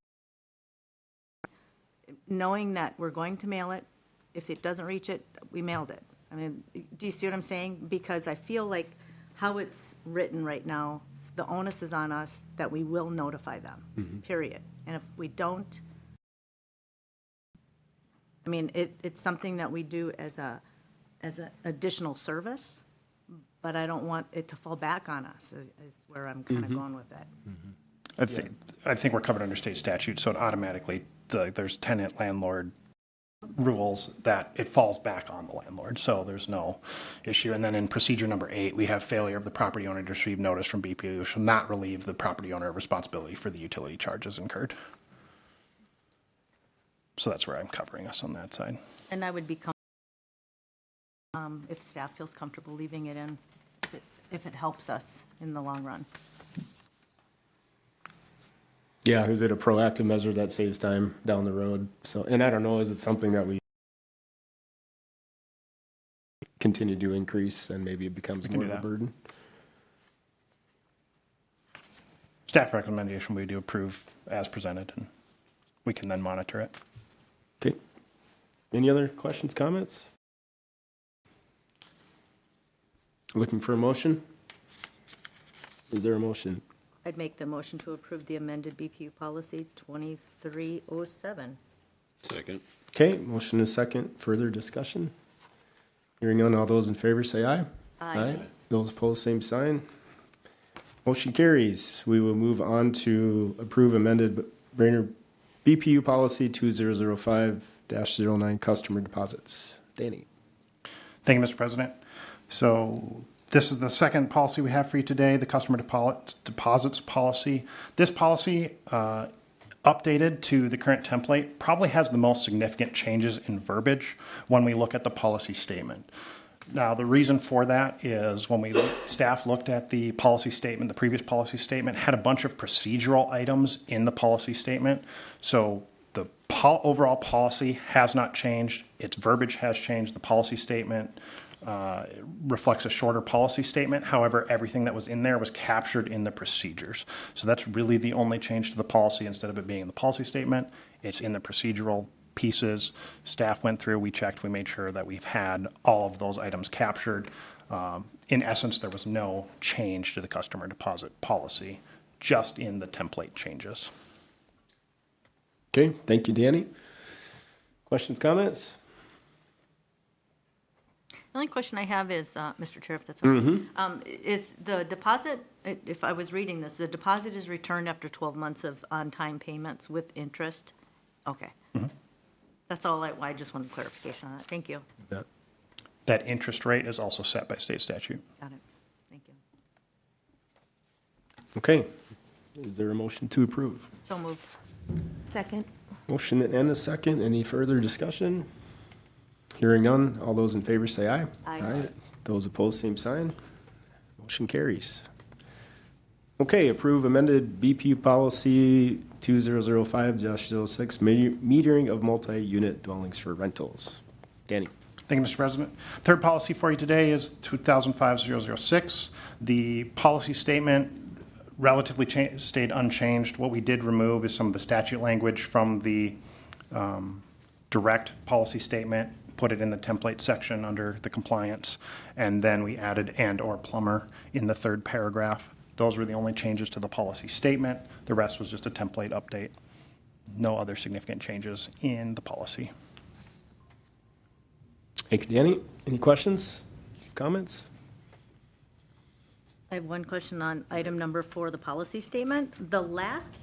Knowing that we're going to mail it, if it doesn't reach it, we mailed it. I mean, do you see what I'm saying? Because I feel like how it's written right now, the onus is on us that we will notify them, period. And if we don't, I mean, it's something that we do as an additional service, but I don't want it to fall back on us, is where I'm kind of going with that. I think we're covered under state statute, so it automatically, there's tenant landlord rules that it falls back on the landlord, so there's no issue. And then in procedure number 8, we have failure of the property owner to receive notice from BPU shall not relieve the property owner of responsibility for the utility charges incurred. So that's where I'm covering us on that side. And I would be if staff feels comfortable leaving it in, if it helps us in the long run. Yeah, is it a proactive measure that saves time down the road? So, and I don't know, is it something that we continue to increase and maybe it becomes can more do of a that. burden? Staff recommendation, we do approve as presented, and we can then monitor it. Okay. Any other questions, comments? Looking for a motion? Is there a motion? I'd make the motion to approve the amended BPU policy 2307. Second. Okay, motion is second. Further discussion? Hearing none, all those in favor say aye. Aye. Those opposed, same sign. Motion carries. We will move on to approve amended Brainerd BPU policy 2005-09 customer deposits. Danny. Thank you, Mr. President. So this is the second policy we have for you today, the customer deposits policy. This policy, updated to the current template, probably has the most significant changes in verbiage when we look at the policy statement. Now, the reason for that is when staff looked at the policy statement, the previous policy statement had a bunch of procedural items in the policy statement. So the overall policy has not changed. Its verbiage has changed. The policy statement reflects a shorter policy statement. However, everything that was in there was captured in the procedures. So that's really the only change to the policy. Instead of it being in the policy statement, it's in the procedural pieces. Staff went through, we checked, we made sure that we've had all of those items captured. In essence, there was no change to the customer deposit policy, just in the template changes. Okay, thank you, Danny. Questions, comments? The only question I have is, Mr. Chair, if that's okay, is the deposit, if I was reading this, the deposit is returned after 12 months of on-time payments with interest? Okay. That's all I just wanted clarification on that. Thank you. That interest rate is also set by state statute. Got it. Thank you. Okay, is there a motion to approve? So moved. Second. Motion and a second. Any further discussion? Hearing none, all those in favor say aye. Aye. Those opposed, same sign. Motion carries. Okay, approve amended BPU policy 2005-06, metering of multi-unit dwellings for rentals. Danny. Thank you, Mr. President. Third policy for you today is 2005-006. The policy statement relatively stayed unchanged. What we did remove is some of the statute language from the direct policy statement, put it in the template section under the compliance, and then we added and/or plumber in the third paragraph. Those were the only changes to the policy statement. The rest was just a template update. No other significant changes in the policy. Thank you, Danny. Any questions, comments? I have one question on item number 4, the policy statement. The last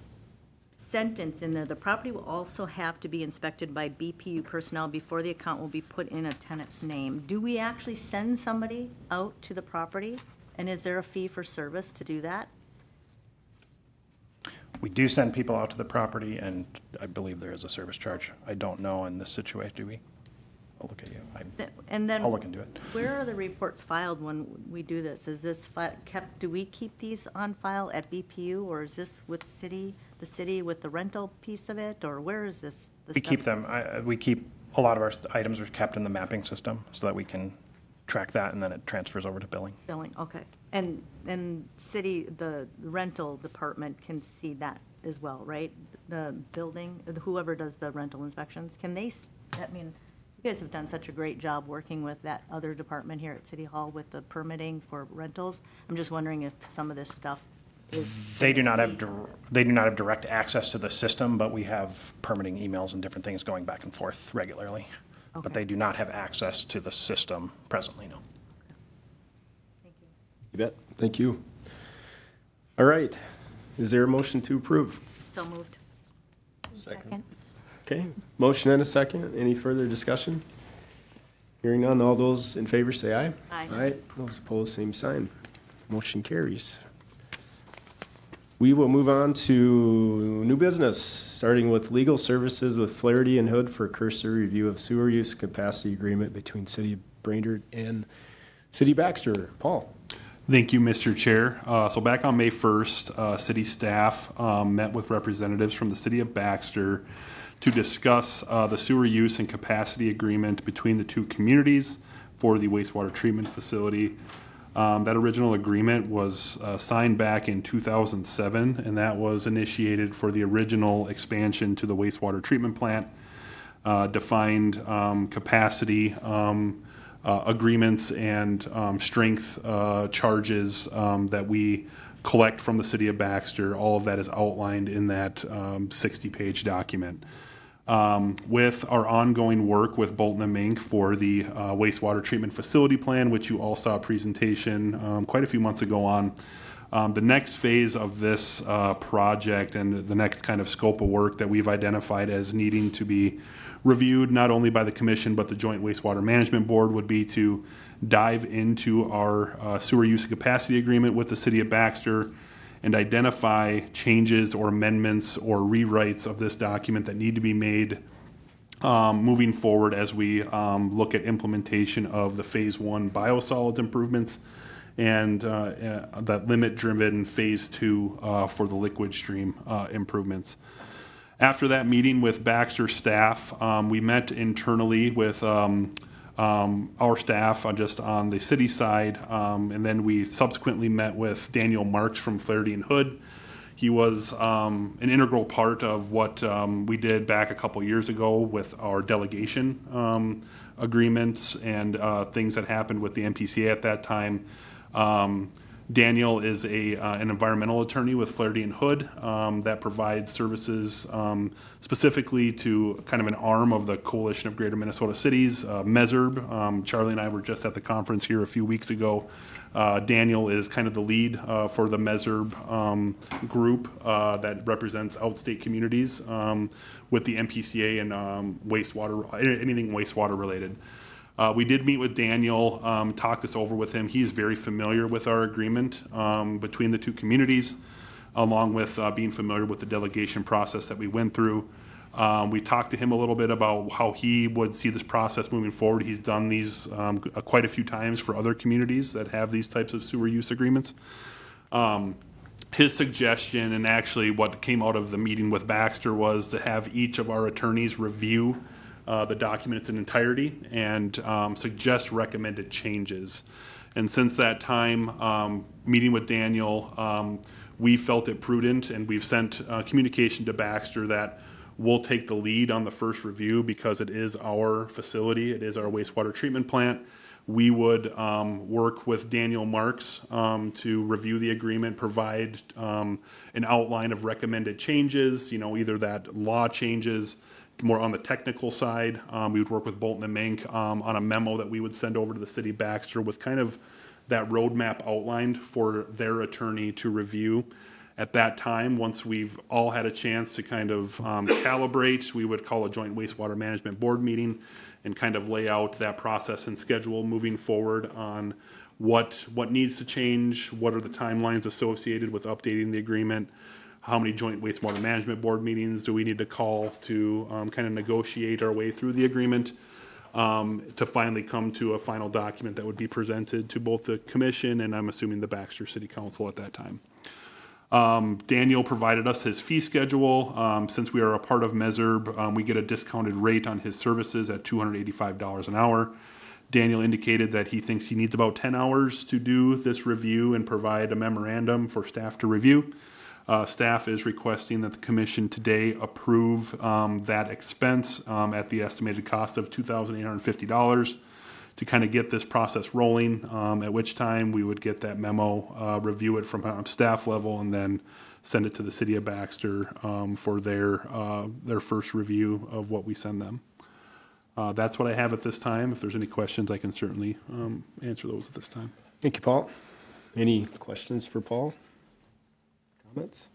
sentence in there, the property will also have to be inspected by BPU personnel before the account will be put in a tenant's name. Do we actually send somebody out to the property? And is there a fee for service to do that? We do send people out to the property, and I believe there is a service charge. I don't know in this situation, do we? I'll look at you. And then I'll look into it. where are the reports filed when we do this? Is this kept, do we keep these on file at BPU, or is this with the city with the rental piece of it, or where is this? We keep them, we keep, a lot of our items are kept in the mapping system so that we can track that, and then it transfers over to billing. Billing, okay. And city, the rental department can see that as well, right? The building, whoever does the rental inspections, can they, I mean, you guys have done such a great job working with that other department here at City Hall with the permitting for rentals. I'm just wondering if some of this stuff is. They do not have direct access to the system, but we have permitting emails and different things going back and forth regularly. Okay. But they do not have access to the system presently, no. Thank you. You bet. Thank you. All right. Is there a motion to approve? So moved. Second. Okay, motion and a second. Any further discussion? Hearing none, all those in favor say aye. Aye. Aye. Those opposed, same sign. Motion carries. We will move on to new business, starting with legal services with Flaherty and Hood for cursory review of sewer use capacity agreement between City of Brainerd and City of Baxter. Paul. Thank you, Mr. Chair. So back on May 1st, city staff met with representatives from the City of Baxter to discuss the sewer use and capacity agreement between the two communities for the wastewater treatment facility. That original agreement was signed back in 2007, and that was initiated for the original expansion to the wastewater treatment plant, defined capacity agreements and strength charges that we collect from the City of Baxter. All of that is outlined in that 60-page document. With our ongoing work with Bolton and Mink for the wastewater treatment facility plan, which you all saw a presentation quite a few months ago on. The next phase of this project and the next kind of scope of work that we've identified as needing to be reviewed not only by the Commission but the Joint Wastewater Management Board would be to dive into our sewer use and capacity agreement with the City of Baxter and identify changes or amendments or rewrites of this document that need to be made moving forward as we look at implementation of the Phase 1 biosolids improvements and that limit-driven Phase 2 for the liquid stream improvements. After that meeting with Baxter staff, we met internally with our staff just on the city side, and then we subsequently met with Daniel Marks from Flaherty and Hood. He was an integral part of what we did back a couple years ago with our delegation agreements and things that happened with the MPCA at that time. Daniel is an environmental attorney with Flaherty and Hood that provides services specifically to kind of an arm of the Coalition of Greater Minnesota Cities, MESRB. Charlie and I were just at the conference here a few weeks ago. Daniel is kind of the lead for the MESRB group that represents outstate communities with the MPCA and wastewater, anything wastewater related. We did meet with Daniel, talk this over with him. He's very familiar with our agreement between the two communities, along with being familiar with the delegation process that we went through. We talked to him a little bit about how he would see this process moving forward. He's done these quite a few times for other communities that have these types of sewer use agreements. His suggestion, and actually what came out of the meeting with Baxter, was to have each of our attorneys review the document in entirety and suggest recommended changes. And since that time, meeting with Daniel, we felt it prudent, and we've sent communication to Baxter that we'll take the lead on the first review because it is our facility, it is our wastewater treatment plant. We would work with Daniel Marks to review the agreement, provide an outline of recommended changes, either that law changes more on the technical side. We would work with Bolton and Mink on a memo that we would send over to the city of Baxter with kind of that roadmap outlined for their attorney to review. At that time, once we've all had a chance to kind of calibrate, we would call a joint wastewater management board meeting and kind of lay out that process and schedule moving forward on what needs to change, what are the timelines associated with updating the agreement, how many joint wastewater management board meetings do we need to call to kind of negotiate our way through the agreement to finally come to a final document that would be presented to both the commission and I'm assuming the Baxter City Council at that time. Daniel provided us his fee schedule. Since we are a part of MESRB, we get a discounted rate on his services at $285 an hour. Daniel indicated that he thinks he needs about 10 hours to do this review and provide a memorandum for staff to review. Staff is requesting that the commission today approve that expense at the estimated cost of $2,850 to kind of get this process rolling, at which time we would get that memo, review it from staff level, and then send it to the city of Baxter for their first review of what we send them. That's what I have at this time. If there's any questions, I can certainly answer those at this time. Thank you, Paul. Any questions for Paul? Comments?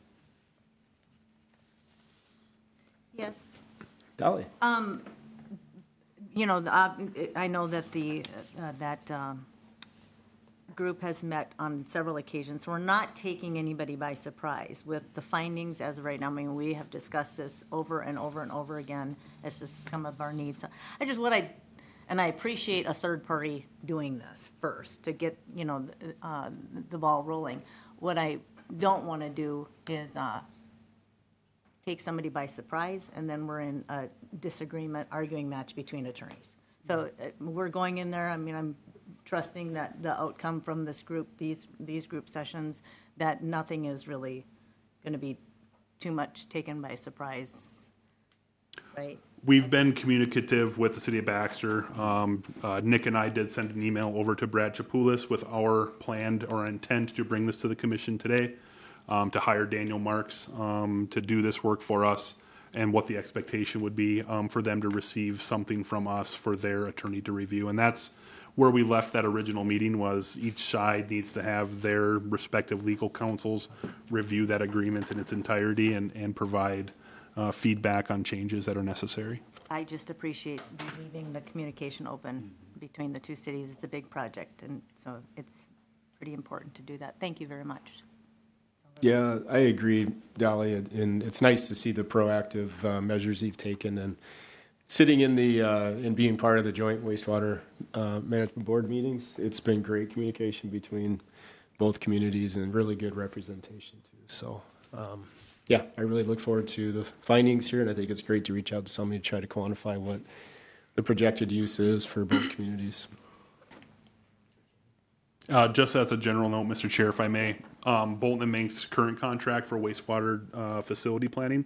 Yes. Dolly? I know that that group has met on several occasions, so we're not taking anybody by surprise with the findings as of right now. I mean, we have discussed this over and over and over again as to some of our needs. I appreciate a third party doing this first to get, the ball rolling. What I don't want to do is take somebody by surprise, and then we're in a disagreement, arguing match between attorneys. So we're going in there. I mean, I'm trusting that the outcome from this group, these group sessions, that nothing is really going to be too much taken by surprise, right? We've been communicative with the city of Baxter. Nick and I did send an email over to Brad Chapoulis with our planned or intent to bring this to the commission today, to hire Daniel Marks to do this work for us, and what the expectation would be for them to receive something from us for their attorney to review. And that's where we left that original meeting, was each side needs to have their respective legal counsels review that agreement in its entirety and provide feedback on changes that are necessary. I just appreciate leaving the communication open between the two cities. It's a big project, and so it's pretty important to do that. Thank you very much. Yeah, I agree, Dolly, and it's nice to see the proactive measures you've taken, and sitting in the and being part of the joint wastewater management board meetings. It's been great communication between both communities and really good representation too. So, yeah, I really look forward to the findings here, and I think it's great to reach out to somebody to try to quantify what the projected use is for both communities. Just as a general note, Mr. Chair, if I may, Bolton and Mink's current contract for wastewater facility planning,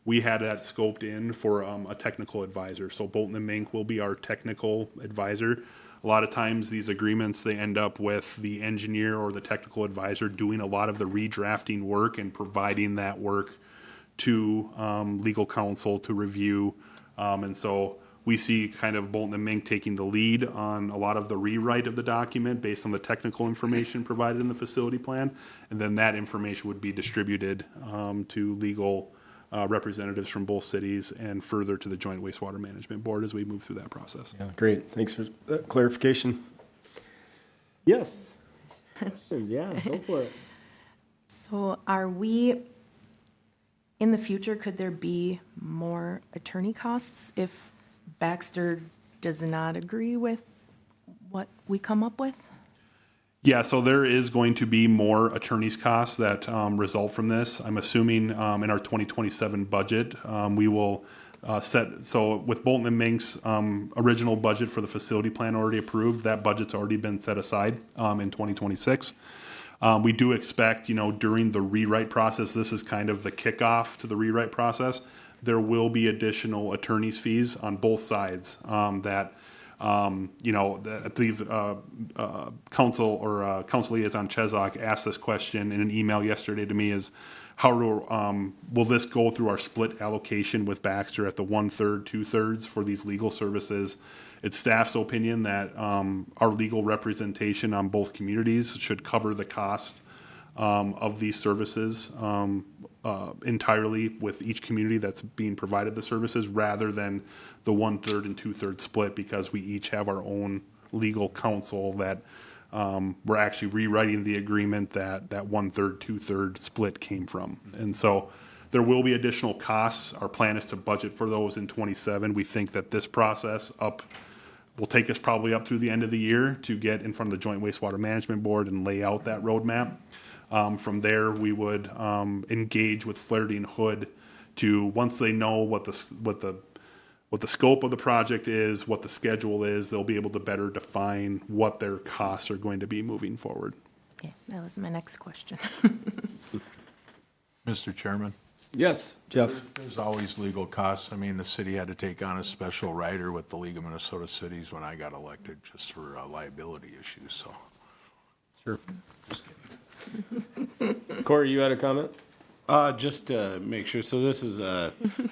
we had that scoped in for a technical advisor. So Bolton and Mink will be our technical advisor. A lot of times these agreements, they end up with the engineer or the technical advisor doing a lot of the redrafting work and providing that work to legal counsel to review. And so we see kind of Bolton and Mink taking the lead on a lot of the rewrite of the document based on the technical information provided in the facility plan. And then that information would be distributed to legal representatives from both cities and further to the Joint Wastewater Management Board as we move through that process. Yeah, great. Thanks for that clarification. Yes. Question, yeah, go for it. So are we, in the future, could there be more attorney costs if Baxter does not agree with what we come up with? Yeah, so there is going to be more attorney's costs that result from this. I'm assuming in our 2027 budget, we will so with Bolton and Mink's original budget for the facility plan already approved, that budget's already been set aside in 2026. We do expect, during the rewrite process, this is kind of the kickoff to the rewrite process, there will be additional attorney's fees on both sides that You know, I believe council liaison Chesak asked this question in an email yesterday to me: is will this go through our split allocation with Baxter at the 1/3, 2/3 for these legal services? It's staff's opinion that our legal representation on both communities should cover the cost of these services entirely with each community that's being provided the services, rather than the 1/3 and 2/3 split, because we each have our own legal counsel that we're actually rewriting the agreement that 1/3, 2/3 split came from. And so there will be additional costs. Our plan is to budget for those in 27. We think that this process will take us probably up through the end of the year to get in front of the Joint Wastewater Management Board and lay out that roadmap. From there, we would engage with Flaherty and Hood to, once they know what the scope of the project is, what the schedule is, they'll be able to better define what their costs are going to be moving forward. Yeah, that was my next question. Mr. Chairman, Yes, Jeff. there's always legal costs. I mean, the city had to take on a special rider with the League of Minnesota Cities when I got elected, just for liability issues, so. Sure. Corey, you had a comment? Just to make sure, so this is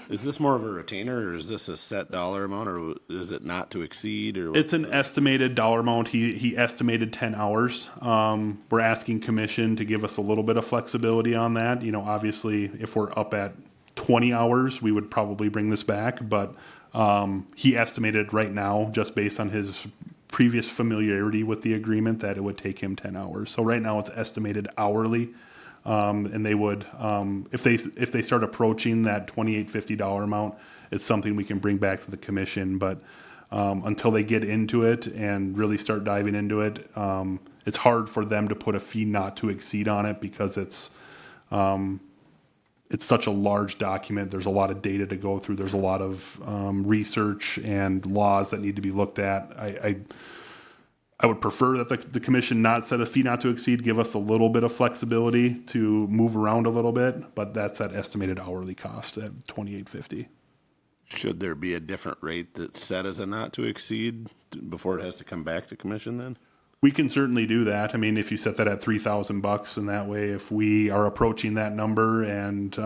this more of a retainer, or is this a set dollar amount, or is it not to exceed, or? It's an estimated dollar amount. He estimated 10 hours. We're asking commission to give us a little bit of flexibility on that. You know, obviously, if we're up at 20 hours, we would probably bring this back, but he estimated right now, just based on his previous familiarity with the agreement, that it would take him 10 hours. So right now it's estimated hourly. And they would, if they start approaching that $28.50 amount, it's something we can bring back to the commission. But until they get into it and really start diving into it, it's hard for them to put a fee not to exceed on it, because it's such a large document. There's a lot of data to go through. There's a lot of research and laws that need to be looked at. I would prefer that the commission not set a fee not to exceed, give us a little bit of flexibility to move around a little bit, but that's that estimated hourly cost at $28.50. Should there be a different rate that's set as a not to exceed before it has to come back to commission then? We can certainly do that. I mean, if you set that at $3,000, and that way, if we are approaching that number and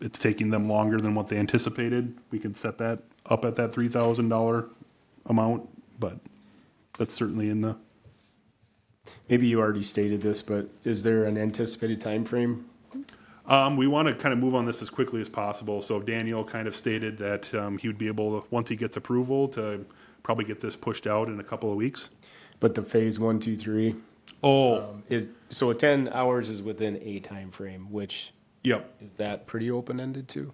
it's taking them longer than what they anticipated, we can set that up at that $3,000 amount, but that's certainly in the. Maybe you already stated this, but is there an anticipated time frame? We want to kind of move on this as quickly as possible. So Daniel kind of stated that he would be able to, once he gets approval, to probably get this pushed out in a couple of weeks. But the phase 1, 2, 3 is, so 10 hours is within a time frame, which Yep. is that pretty open-ended too?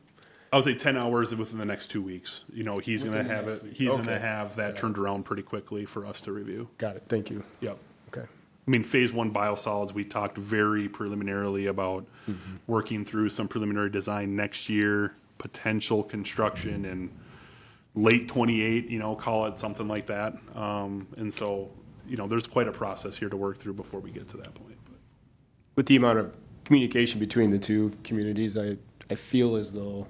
I would say 10 hours within the next 2 weeks. You know, he's going to have it. He's going to have that turned around pretty quickly for us to review. Got it. Thank you. Yep. Okay. I mean, phase 1 biosolids, we talked very preliminarily about working through some preliminary design next year, potential construction in late 28, you know, call it something like that. And so, you know, there's quite a process here to work through before we get to that point. But. With the amount of communication between the two communities, I feel as though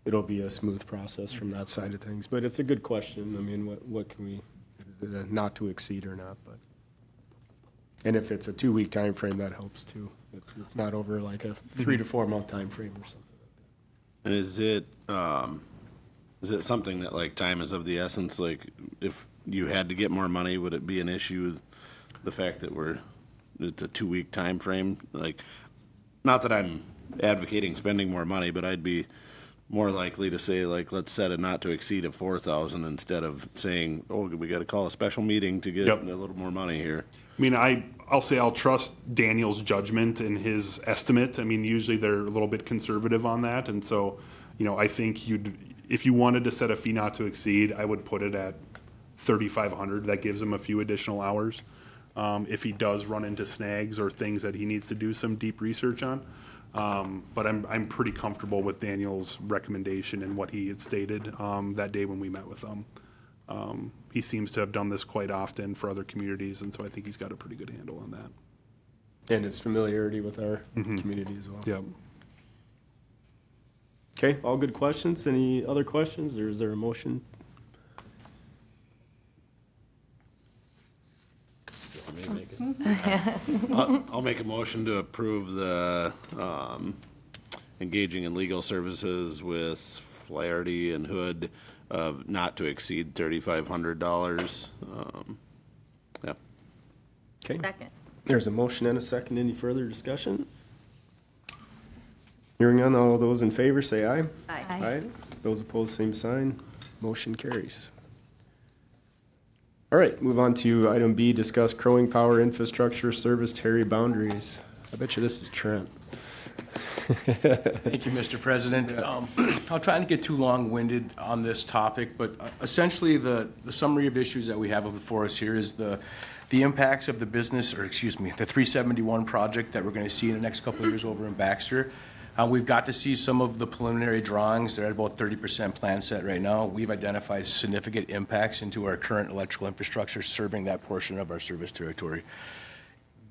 it'll be a smooth process from that side of things. But it's a good question. I mean, what can we, is it a not to exceed or not? But and if it's a 2-week time frame, that helps too. It's not over like a 3 to 4 month time frame or something like that. And is it something that, like, time is of the essence? Like, if you had to get more money, would it be an issue, the fact that it's a 2-week time frame? Like, not that I'm advocating spending more money, but I'd be more likely to say, like, let's set a not to exceed of 4,000 instead of saying, oh, we got to call a special meeting to get a little more money here. I mean, I'll say I'll trust Daniel's judgment and his estimate. I mean, usually they're a little bit conservative on that. And so, you know, I think if you wanted to set a fee not to exceed, I would put it at 3,500. That gives him a few additional hours. If he does run into snags or things that he needs to do some deep research on. But I'm pretty comfortable with Daniel's recommendation and what he had stated that day when we met with them. He seems to have done this quite often for other communities, and so I think he's got a pretty good handle on that. And his familiarity with our community as well. Yep. Okay, all good questions. Any other questions, or is there a motion? I'll make a motion to approve the engaging in legal services with Flaherty and Hood of not to exceed $3,500. Yeah. Okay. Second. There's a motion and a second. Any further discussion? Hearing none, all those in favor say aye. Aye. Aye. Those opposed, same sign. Motion carries. All right, move on to item B, discuss Crowing Power infrastructure service territory boundaries. I bet you this is Trent. Thank you, Mr. President. I'll try not to get too long-winded on this topic, but essentially the summary of issues that we have before us here is the impacts of the business, or excuse me, the 371 project that we're going to see in the next couple of years over in Baxter. We've got to see some of the preliminary drawings. They're at about 30% plan set right now. We've identified significant impacts into our current electrical infrastructure serving that portion of our service territory.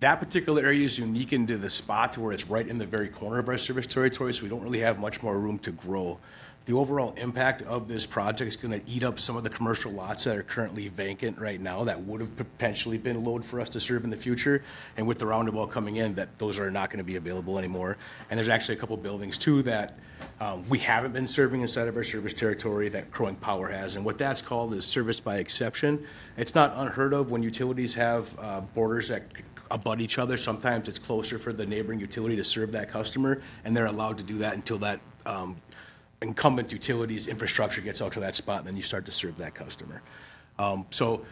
That particular area is unique into the spot to where it's right in the very corner of our service territory, so we don't really have much more room to grow. The overall impact of this project is going to eat up some of the commercial lots that are currently vacant right now that would have potentially been load for us to serve in the future. And with the roundabout coming in, that those are not going to be available anymore. And there's actually a couple buildings too that we haven't been serving inside of our service territory that Crowing Power has. And what that's called is service by exception. It's not unheard of when utilities have borders that abut each other. Sometimes it's closer for the neighboring utility to serve that customer, and they're allowed to do that until that incumbent utilities infrastructure gets out to that spot, and then you start to serve that customer. So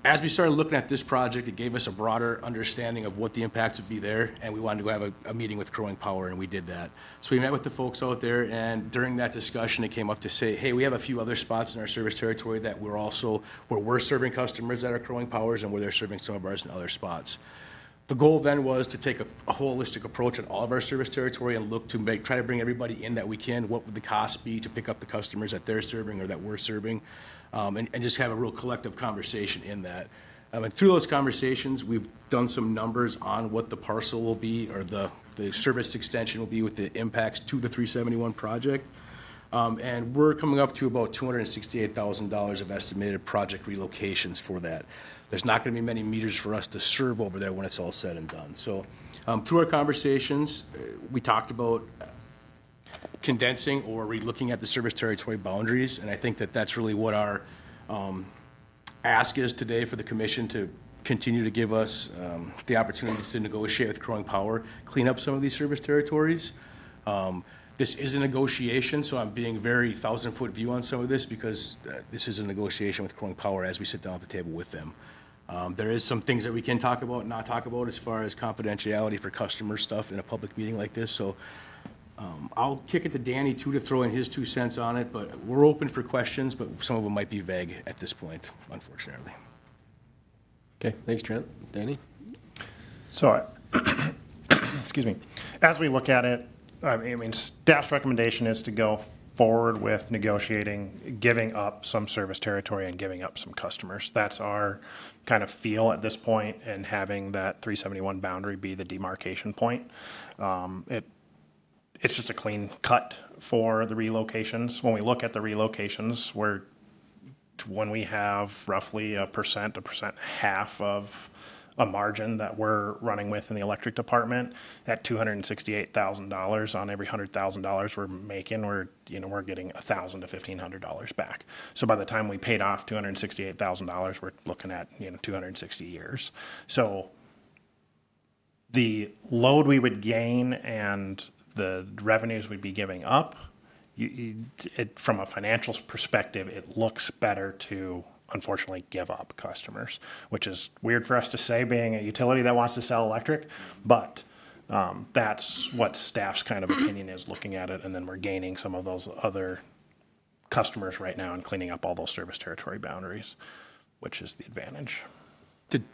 as we started looking at this project, it gave us a broader understanding of what the impacts would be there, and we wanted to have a meeting with Crowing Power, and we did that. So we met with the folks out there, and during that discussion, it came up to say, hey, we have a few other spots in our service territory that we're serving customers that are Crowing Powers, and where they're serving some of ours in other spots. The goal then was to take a holistic approach on all of our service territory and look to try to bring everybody in that we can. What would the cost be to pick up the customers that they're serving or that we're serving, and just have a real collective conversation in that. And through those conversations, we've done some numbers on what the parcel will be or the service extension will be with the impacts to the 371 project. And we're coming up to about $268,000 of estimated project relocations for that. There's not going to be many meters for us to serve over there when it's all said and done. So through our conversations, we talked about condensing or relooking at the service territory boundaries, and I think that that's really what our ask is today for the commission to continue to give us the opportunities to negotiate with Crowing Power, clean up some of these service territories. This is a negotiation, so I'm being very 1,000-foot view on some of this because this is a negotiation with Crowing Power as we sit down at the table with them. There is some things that we can talk about and not talk about as far as confidentiality for customer stuff in a public meeting like this. So I'll kick it to Danny too to throw in his 2 cents on it, but we're open for questions, but some of them might be vague at this point, unfortunately. Okay, thanks, Trent. Danny? So, excuse me, as we look at it, I mean, staff's recommendation is to go forward with negotiating, giving up some service territory and giving up some customers. That's our kind of feel at this point, and having that 371 boundary be the demarcation point. It's just a clean cut for the relocations. When we look at the relocations, when we have roughly a percent and a half of a margin that we're running with in the electric department, at $268,000 on every $100,000 we're making, we're getting $1,000 to $1,500 back. So by the time we paid off $268,000, we're looking at 260 years. So the load we would gain and the revenues we'd be giving up, from a financial perspective, it looks better to unfortunately give up customers, which is weird for us to say being a utility that wants to sell electric, but that's what staff's kind of opinion is looking at it. And then we're gaining some of those other customers right now and cleaning up all those service territory boundaries, which is the advantage.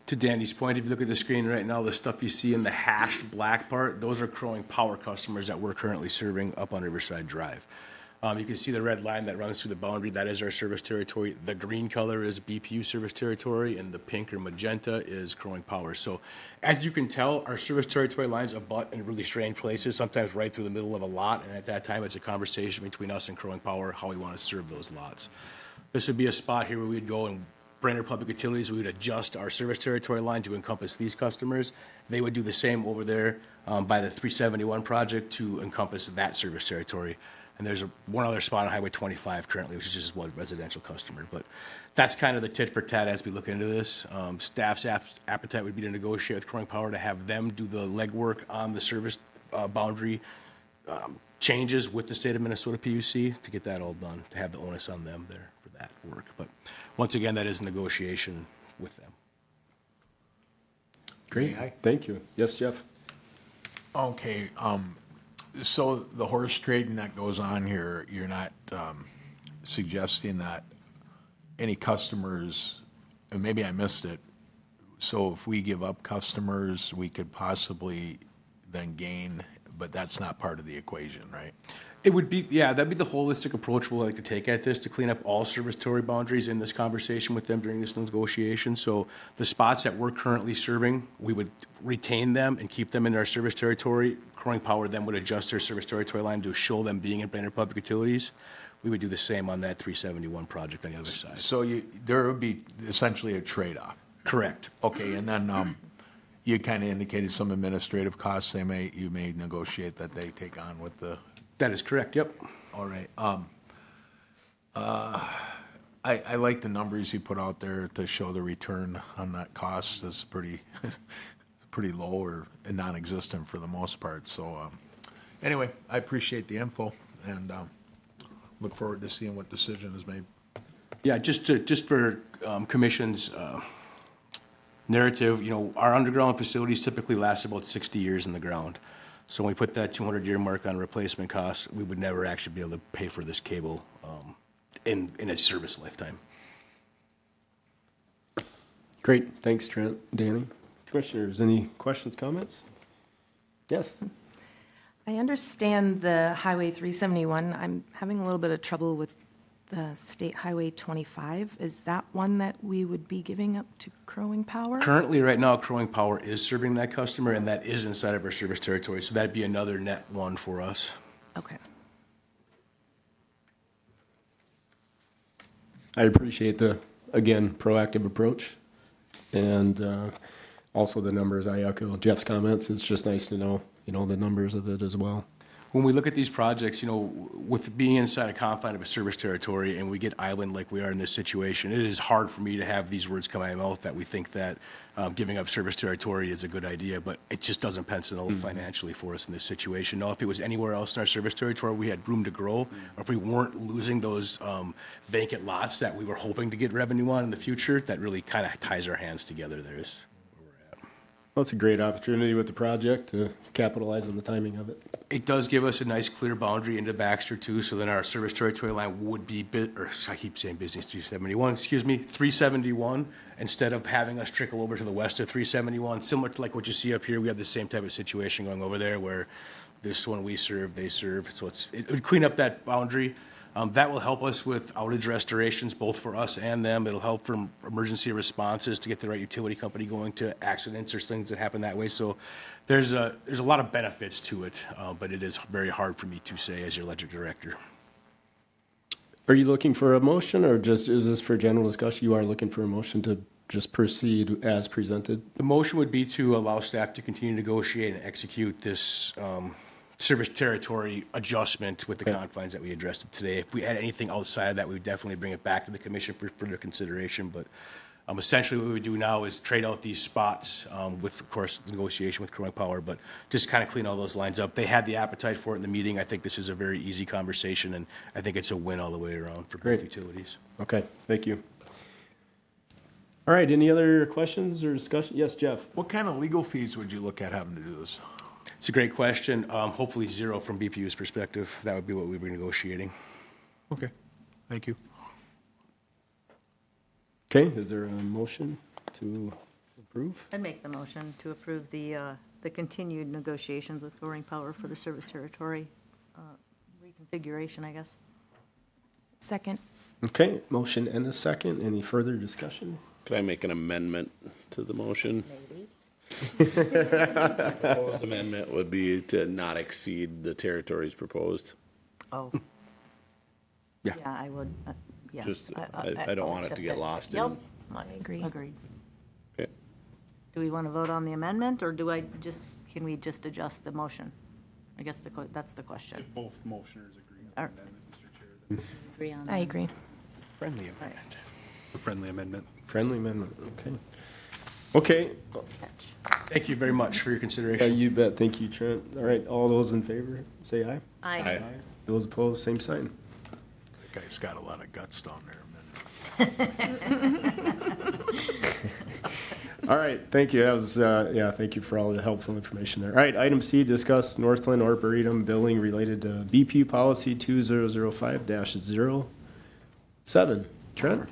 To Danny's point, if you look at the screen right now, the stuff you see in the hashed black part, those are Crowing Power customers that we're currently serving up on Riverside Drive. You can see the red line that runs through the boundary. That is our service territory. The green color is BPU service territory, and the pink or magenta is Crowing Power. So as you can tell, our service territory lines abut in really strange places, sometimes right through the middle of a lot, and at that time it's a conversation between us and Crowing Power how we want to serve those lots. This would be a spot here where we'd go and Brainerd Public Utilities, we would adjust our service territory line to encompass these customers. They would do the same over there by the 371 project to encompass that service territory. And there's one other spot on Highway 25 currently, which is just one residential customer. But that's kind of the tit for tat as we look into this. Staff's appetite would be to negotiate with Crowing Power to have them do the legwork on the service boundary changes with the state of Minnesota PUC to get that all done, to have the onus on them there for that work. But once again, that is a negotiation with them. Great, thank you. Yes, Jeff? Okay, so the horse trading that goes on here, you're not suggesting that any customers, and maybe I missed it, so if we give up customers, we could possibly then gain, but that's not part of the equation, right? It would be, yeah, that'd be the holistic approach we'll like to take at this, to clean up all service territory boundaries in this conversation with them during this negotiation. So the spots that we're currently serving, we would retain them and keep them in our service territory. Crowing Power then would adjust their service territory line to show them being in Brainerd Public Utilities. We would do the same on that 371 project on the other side. So there would be essentially a trade-off. Correct. Okay, and then you kind of indicated some administrative costs you may negotiate that they take on with the. That is correct, yep. All right. I like the numbers you put out there to show the return on that cost is pretty low or non-existent for the most part. So anyway, I appreciate the info and look forward to seeing what decision is made. Yeah, just for Commission's narrative, our underground facilities typically last about 60 years in the ground. So when we put that 200-year mark on replacement costs, we would never actually be able to pay for this cable in its service lifetime. Great, thanks, Trent. Danny? Commissioners, any questions, comments? Yes? I understand the Highway 371. I'm having a little bit of trouble with the State Highway 25. Is that one that we would be giving up to Crowing Power? Currently, right now, Crowing Power is serving that customer, and that is inside of our service territory. So that'd be another net one for us. Okay. I appreciate the, again, proactive approach. And also the numbers, I echo Jeff's comments. It's just nice to know, the numbers of it as well. When we look at these projects, with being inside a confine of a service territory and we get island like we are in this situation, it is hard for me to have these words come out of my mouth that we think that giving up service territory is a good idea, but it just doesn't pencil financially for us in this situation. Now, if it was anywhere else in our service territory, we had room to grow, or if we weren't losing those vacant lots that we were hoping to get revenue on in the future, that really kind of ties our hands together there is where we're at. Well, it's a great opportunity with the project to capitalize on the timing of it. It does give us a nice clear boundary into Baxter too, so then our service territory line would be I keep saying business 371, instead of having us trickle over to the west of 371, similar to like what you see up here. We have the same type of situation going over there where this one we serve, they serve, so it would clean up that boundary. That will help us with outage restorations, both for us and them. It'll help for emergency responses to get the right utility company going to accidents or things that happen that way. So there's a lot of benefits to it, but it is very hard for me to say as your electric director. Are you looking for a motion or just, is this for general discussion? You are looking for a motion to just proceed as presented? The motion would be to allow staff to continue to negotiate and execute this service territory adjustment with the confines that we addressed today. If we had anything outside of that, we would definitely bring it back to the commission for further consideration. But essentially what we would do now is trade out these spots with, of course, negotiation with Crowing Power, but just kind of clean all those lines up. They had the appetite for it in the meeting. I think this is a very easy conversation, and I think it's a win all the way around for both utilities. Okay, thank you. All right, any other questions or discussion? Yes, Jeff? What kind of legal fees would you look at having to do this? It's a great question. Hopefully zero from BPU's perspective. That would be what we'd be negotiating. Okay, thank you. Okay, is there a motion to approve? I'd make the motion to approve the continued negotiations with Crowing Power for the service territory reconfiguration, I guess. Second. Okay, motion and a second. Any further discussion? Could I make an amendment to the motion? Maybe. Proposed amendment would be to not exceed the territories proposed. Oh. Yeah. Yeah, I would, yes. Just, I don't want it to get lost in. Yep, I agree. Agreed. Okay. Do we want to vote on the amendment, or can we just adjust the motion? I guess that's the question. Both motioners agree Or- on that, Mr. Chair. Agree on I that? agree. Friendly Right. The friendly amendment. Friendly amendment, okay. Okay, Thank you very much for your yeah, consideration. you bet. Thank you, Trent. All right, all those in favor, say aye. Aye. Those opposed, same sign. That guy's got a lot of guts down there, man. All right, thank you. That was, thank you for all the helpful information there. All right, item C, discuss Northland Arboretum billing related to BPU policy 2005-07. Trent?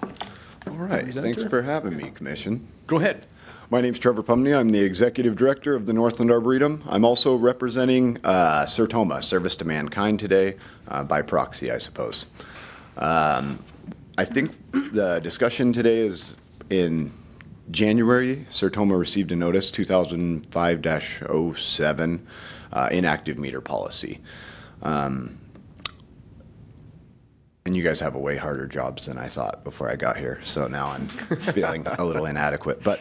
All right, thanks Presenter. for having me, Commission. Go ahead. My name's Trevor Pumney. I'm the Executive Director of the Northland Arboretum. I'm also representing Sertoma, Service to Mankind today, by proxy, I suppose. I think the discussion today is in January, Sertoma received a notice, 2005-07, inactive meter policy. And you guys have a way harder jobs than I thought before I got here, so now I'm feeling a little inadequate. But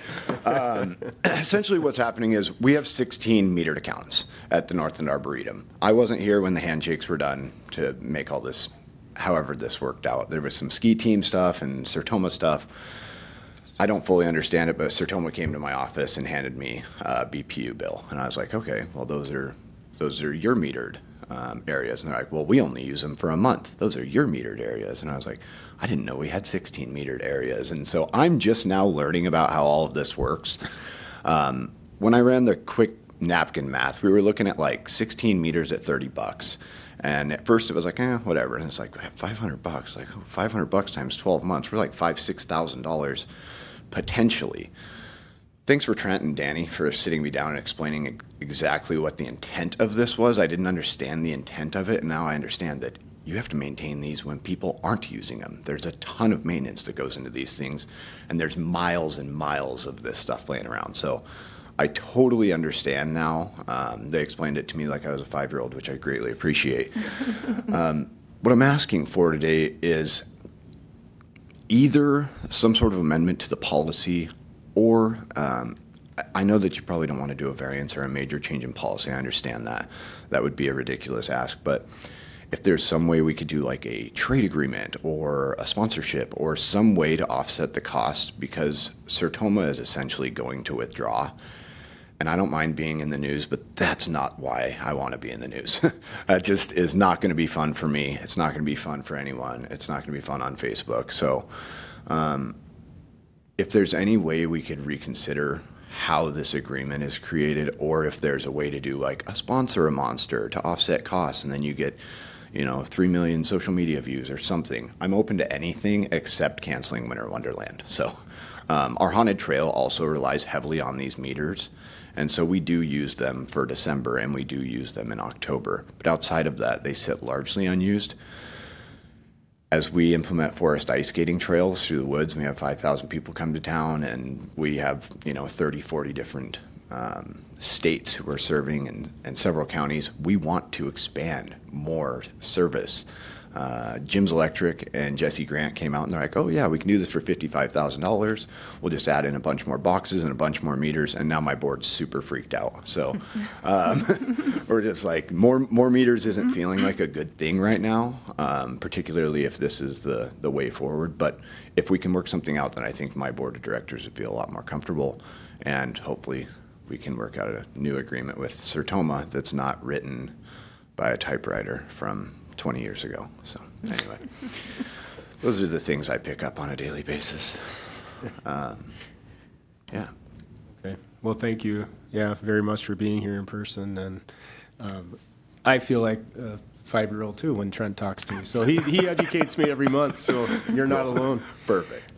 essentially what's happening is we have 16 metered accounts at the Northland Arboretum. I wasn't here when the handshakes were done to make all this, however this worked out. There was some ski team stuff and Sertoma stuff. I don't fully understand it, but Sertoma came to my office and handed me a BPU bill. And I was like, okay, well, those are your metered areas. And they're like, well, we only use them for a month. Those are your metered areas. And I was like, I didn't know we had 16 metered areas. And so I'm just now learning about how all of this works. When I ran the quick napkin math, we were looking at like 16 meters at $30. And at first it was like, whatever. And it's like $500, like $500 times 12 months. We're like $6,000 potentially. Thanks for Trent and Danny for sitting me down and explaining exactly what the intent of this was. I didn't understand the intent of it, and now I understand that you have to maintain these when people aren't using them. There's a ton of maintenance that goes into these things, and there's miles and miles of this stuff laying around. So I totally understand now. They explained it to me like I was a 5-year-old, which I greatly appreciate. What I'm asking for today is either some sort of amendment to the policy, or I know that you probably don't want to do a variance or a major change in policy. I understand that. That would be a ridiculous ask. But if there's some way we could do like a trade agreement or a sponsorship or some way to offset the cost, because Sertoma is essentially going to withdraw. And I don't mind being in the news, but that's not why I want to be in the news. That just is not going to be fun for me. It's not going to be fun for anyone. It's not going to be fun on Facebook. So if there's any way we could reconsider how this agreement is created, or if there's a way to do like a sponsor a monster to offset costs, and then you get 3 million social media views or something. I'm open to anything except canceling Winter Wonderland. So our haunted trail also relies heavily on these meters. And so we do use them for December and we do use them in October. But outside of that, they sit largely unused. As we implement forest ice skating trails through the woods, we have 5,000 people come to town, and we have 30, 40 different states who are serving and several counties. We want to expand more service. Jim's Electric and Jesse Grant came out and they're like, oh yeah, we can do this for $55,000. We'll just add in a bunch more boxes and a bunch more meters. And now my board's super freaked out. So we're just like, more meters isn't feeling like a good thing right now, particularly if this is the way forward. But if we can work something out, then I think my board of directors would feel a lot more comfortable, and hopefully we can work out a new agreement with Sertoma that's not written by a typewriter from 20 years ago. So anyway, those are the things I pick up on a daily basis. Yeah. Okay. Well, thank you. Yeah, very much for being here in person. And I feel like a 5-year-old too when Trent talks to me. So he educates me every month. So you're not alone. Perfect.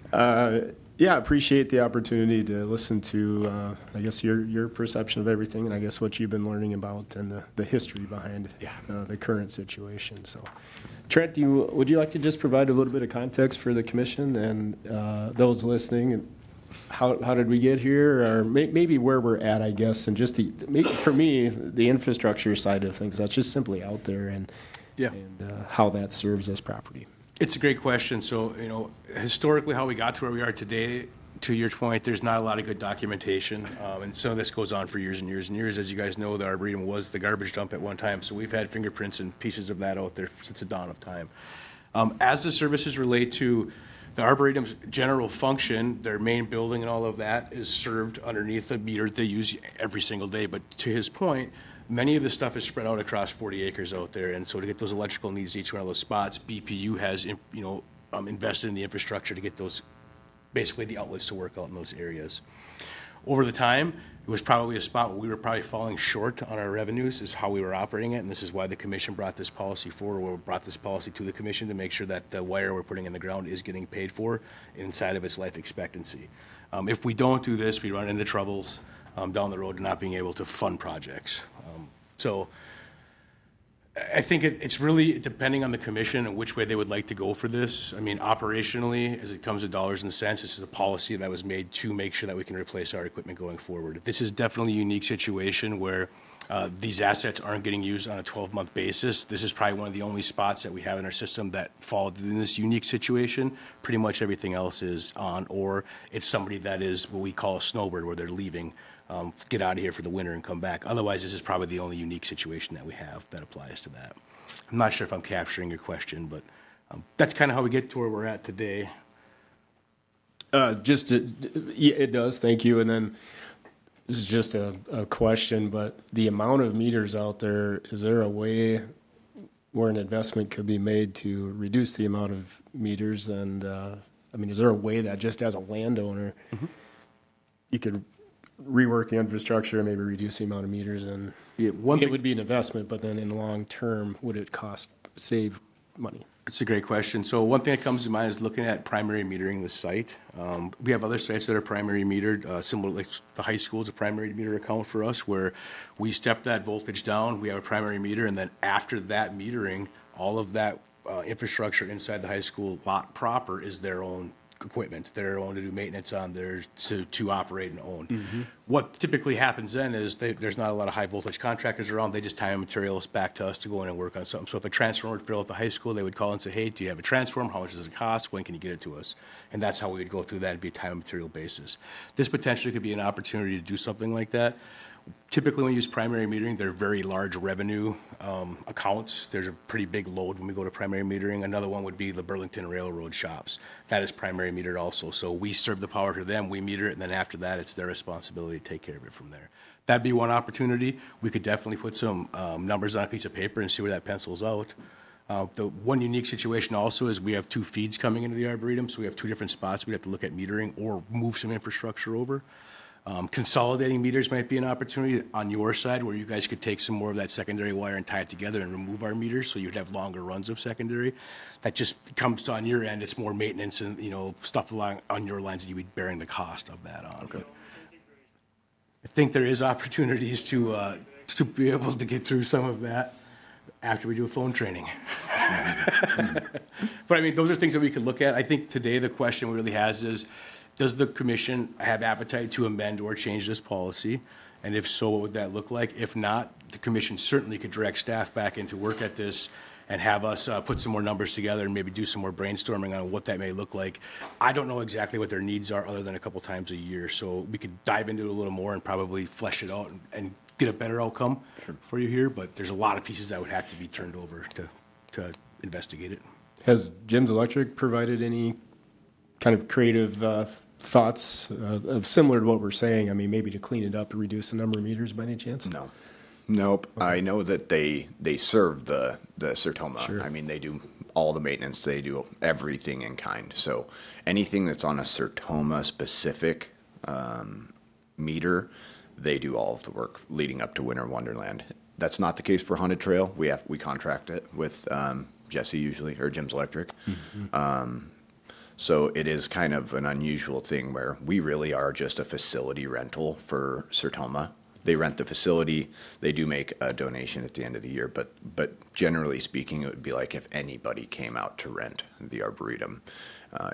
Yeah, appreciate the opportunity to listen to, I guess, your perception of everything, and I guess what you've been learning about and the history behind the current situation. So, Trent, would you like to just provide a little bit of context for the commission and those listening, and how did we get here, or maybe where we're at, I guess, and just for me, the infrastructure side of things, that's just simply out there, and how that serves as property. It's a great question. So, historically, how we got to where we are today, to your point, there's not a lot of good documentation, and some of this goes on for years and years and years. As you guys know, the Arboretum was the garbage dump at one time, so we've had fingerprints and pieces of that out there since the dawn of time. As the services relate to the Arboretum's general function, their main building and all of that is served underneath a meter they use every single day. But to his point, many of the stuff is spread out across 40 acres out there, and so to get those electrical needs each one of those spots, BPU has invested in the infrastructure to get those, basically the outlets to work out in those areas. Over the time, it was probably a spot where we were probably falling short on our revenues, is how we were operating it, and this is why the commission brought this policy forward, or brought this policy to the commission to make sure that the wire we're putting in the ground is getting paid for inside of its life expectancy. If we don't do this, we run into troubles down the road, not being able to fund projects. So I think it's really depending on the commission and which way they would like to go for this. I mean, operationally, as it comes to dollars and cents, this is a policy that was made to make sure that we can replace our equipment going forward. This is definitely a unique situation where these assets aren't getting used on a 12-month basis. This is probably one of the only spots that we have in our system that fall in this unique situation. Pretty much everything else is on, or it's somebody that is what we call a snowbird, where they're leaving, get out of here for the winter and come back. Otherwise, this is probably the only unique situation that we have that applies to that. I'm not sure if I'm capturing your question, but that's kind of how we get to where we're at today. It does, thank you. And then this is just a question, but the amount of meters out there, is there a way where an investment could be made to reduce the amount of meters? And is there a way that just as a landowner, you could rework the infrastructure and maybe reduce the amount of meters? And it would be an investment, but then in the long term, would it save money? It's a great question. So one thing that comes to mind is looking at primary metering the site. We have other sites that are primary metered, similar, like the high school is a primary meter account for us, where we step that voltage down, we have a primary meter, and then after that metering, all of that infrastructure inside the high school lot proper is their own equipment, their own to do maintenance on, theirs to operate and own. What typically happens then is there's not a lot of high voltage contractors around. They just tie materials back to us to go in and work on something. So if a transformer would fail at the high school, they would call and say, hey, do you have a transformer? How much does it cost? When can you get it to us? And that's how we would go through that. It'd be a time and material basis. This potentially could be an opportunity to do something like that. Typically, when we use primary metering, they're very large revenue accounts. There's a pretty big load when we go to primary metering. Another one would be the Burlington Railroad shops. That is primary metered also. So we serve the power to them, we meter it, and then after that, it's their responsibility to take care of it from there. That'd be one opportunity. We could definitely put some numbers on a piece of paper and see where that pencils out. The one unique situation also is we have two feeds coming into the Arboretum, so we have two different spots we have to look at metering or move some infrastructure over. Consolidating meters might be an opportunity on your side where you guys could take some more of that secondary wire and tie it together and remove our meters, so you'd have longer runs of secondary. That just comes to on your end. It's more maintenance and stuff along on your lines that you'd be bearing the cost of that on. Okay. But I think there is opportunities to be able to get through some of that after we do a phone training. But those are things that we could look at. I think today the question really has is, does the commission have appetite to amend or change this policy? And if so, what would that look like? If not, the commission certainly could direct staff back into work at this and have us put some more numbers together and maybe do some more brainstorming on what that may look like. I don't know exactly what their needs are other than a couple times a year. So we could dive into it a little more and probably flesh it out and get a better outcome for you here. But there's a lot of pieces that would have to be turned over to investigate it. Has Jim's Electric provided any kind of creative thoughts of similar to what we're saying? Maybe to clean it up and reduce the number of meters by any chance? No. Nope. Okay. I know that they serve the Sertoma. Sure. They do all the maintenance. They do everything in kind. So anything that's on a Sertoma specific meter, they do all of the work leading up to Winter Wonderland. That's not the case for Haunted Trail. We contract it with Jesse usually, or Jim's Electric. Mm-hmm. So it is kind of an unusual thing where we really are just a facility rental for Sertoma. They rent the facility. They do make a donation at the end of the year, but generally speaking, it would be like if anybody came out to rent the Arboretum,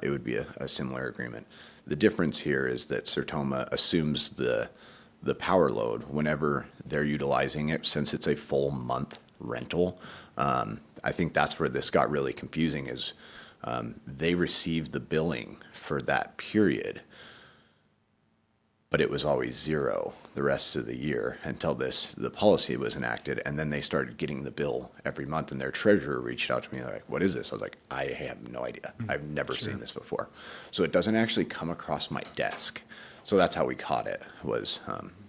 it would be a similar agreement. The difference here is that Sertoma assumes the power load whenever they're utilizing it, since it's a full month rental. I think that's where this got really confusing is they received the billing for that period, but it was always zero the rest of the year until the policy was enacted. And then they started getting the bill every month, and their treasurer reached out to me like, what is this? I was like, I have no idea. I've never seen this before. So it doesn't actually come across my desk. So that's how we caught it, was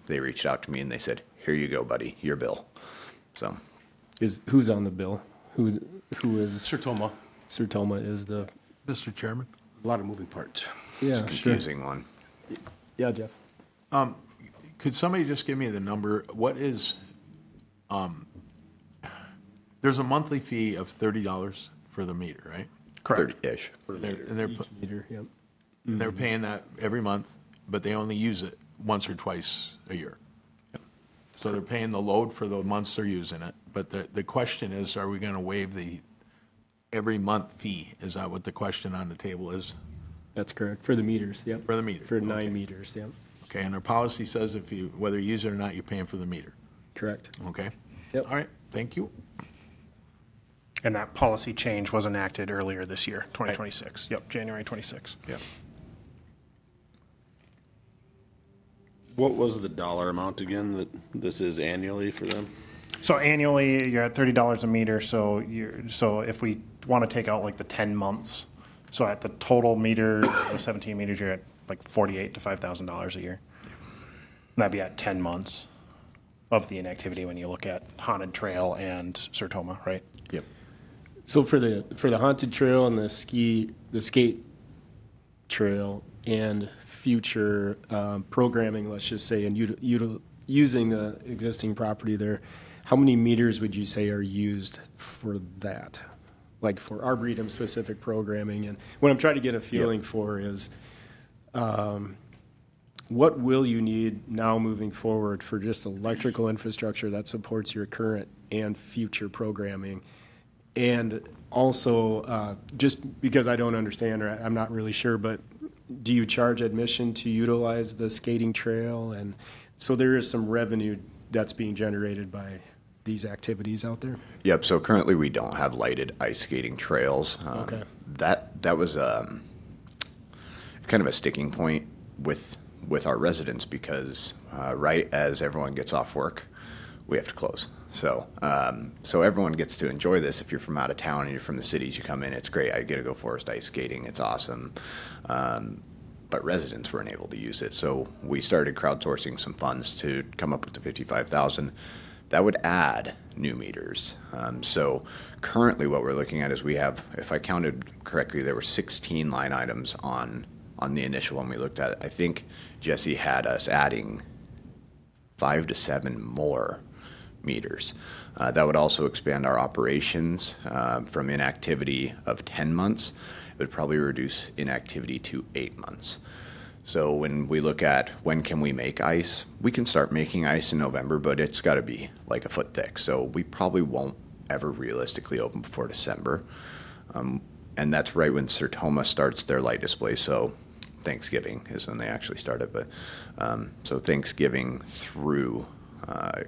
they reached out to me and they said, here you go, buddy, your bill. So Who's on the bill? Who is? Sertoma. Sertoma is the, Mr. Chairman? A lot of moving parts. yeah, sure. confusing one. Yeah, Jeff. Could somebody just give me the number? What is, there's a monthly fee of $30 for the meter, right? Correct. 30-ish. Meter, yep. They're paying that every month, but they only use it once or twice a year. So they're paying the load for the months they're using it. But the question is, are we going to waive the every month fee? Is that what the question on the table is? That's correct, for the meters, yep. For the meter, For 9 okay. meters, yep, Okay, and our policy says whether you use it or not, you're paying for the meter. correct. Okay? Yep. All right, thank you. And that policy change was enacted earlier this year, 2026. Yep, January 26. Yeah. What was the dollar amount again that this is annually for them? So annually, you're at $30 a meter. So if we want to take out like the 10 months, so at the total meter, the 17 meters, you're at like $48,000 to $5,000 a year. And that'd be at 10 months of the inactivity when you look at Haunted Trail and Sertoma, right? Yep. So for the haunted trail and the skate trail and future programming, let's just say, and using the existing property there, how many meters would you say are used for that? Like for Arboretum specific programming? And what I'm trying to get a feeling for is, what will you need now moving forward for just electrical infrastructure that supports your current and future programming? And also, just because I don't understand, or I'm not really sure, but do you charge admission to utilize the skating trail? And so there is some revenue that's being generated by these activities out there? Yep. So currently we don't have lighted ice skating trails. Okay. That was kind of a sticking point with our residents because right as everyone gets off work, we have to close. So everyone gets to enjoy this. If you're from out of town and you're from the cities, you come in, it's great. I get to go forest ice skating. It's awesome. But residents weren't able to use it. So we started crowdsourcing some funds to come up with the $55,000. That would add new meters. So currently what we're looking at is we have, if I counted correctly, there were 16 line items on the initial one we looked at. I think Jesse had us adding 5 to 7 more meters. That would also expand our operations from inactivity of 10 months. It would probably reduce inactivity to 8 months. So when we look at when can we make ice, we can start making ice in November, but it's got to be like a foot thick. So we probably won't ever realistically open before December. And that's right when Sertoma starts their light display. So Thanksgiving is when they actually start it. But so Thanksgiving through, I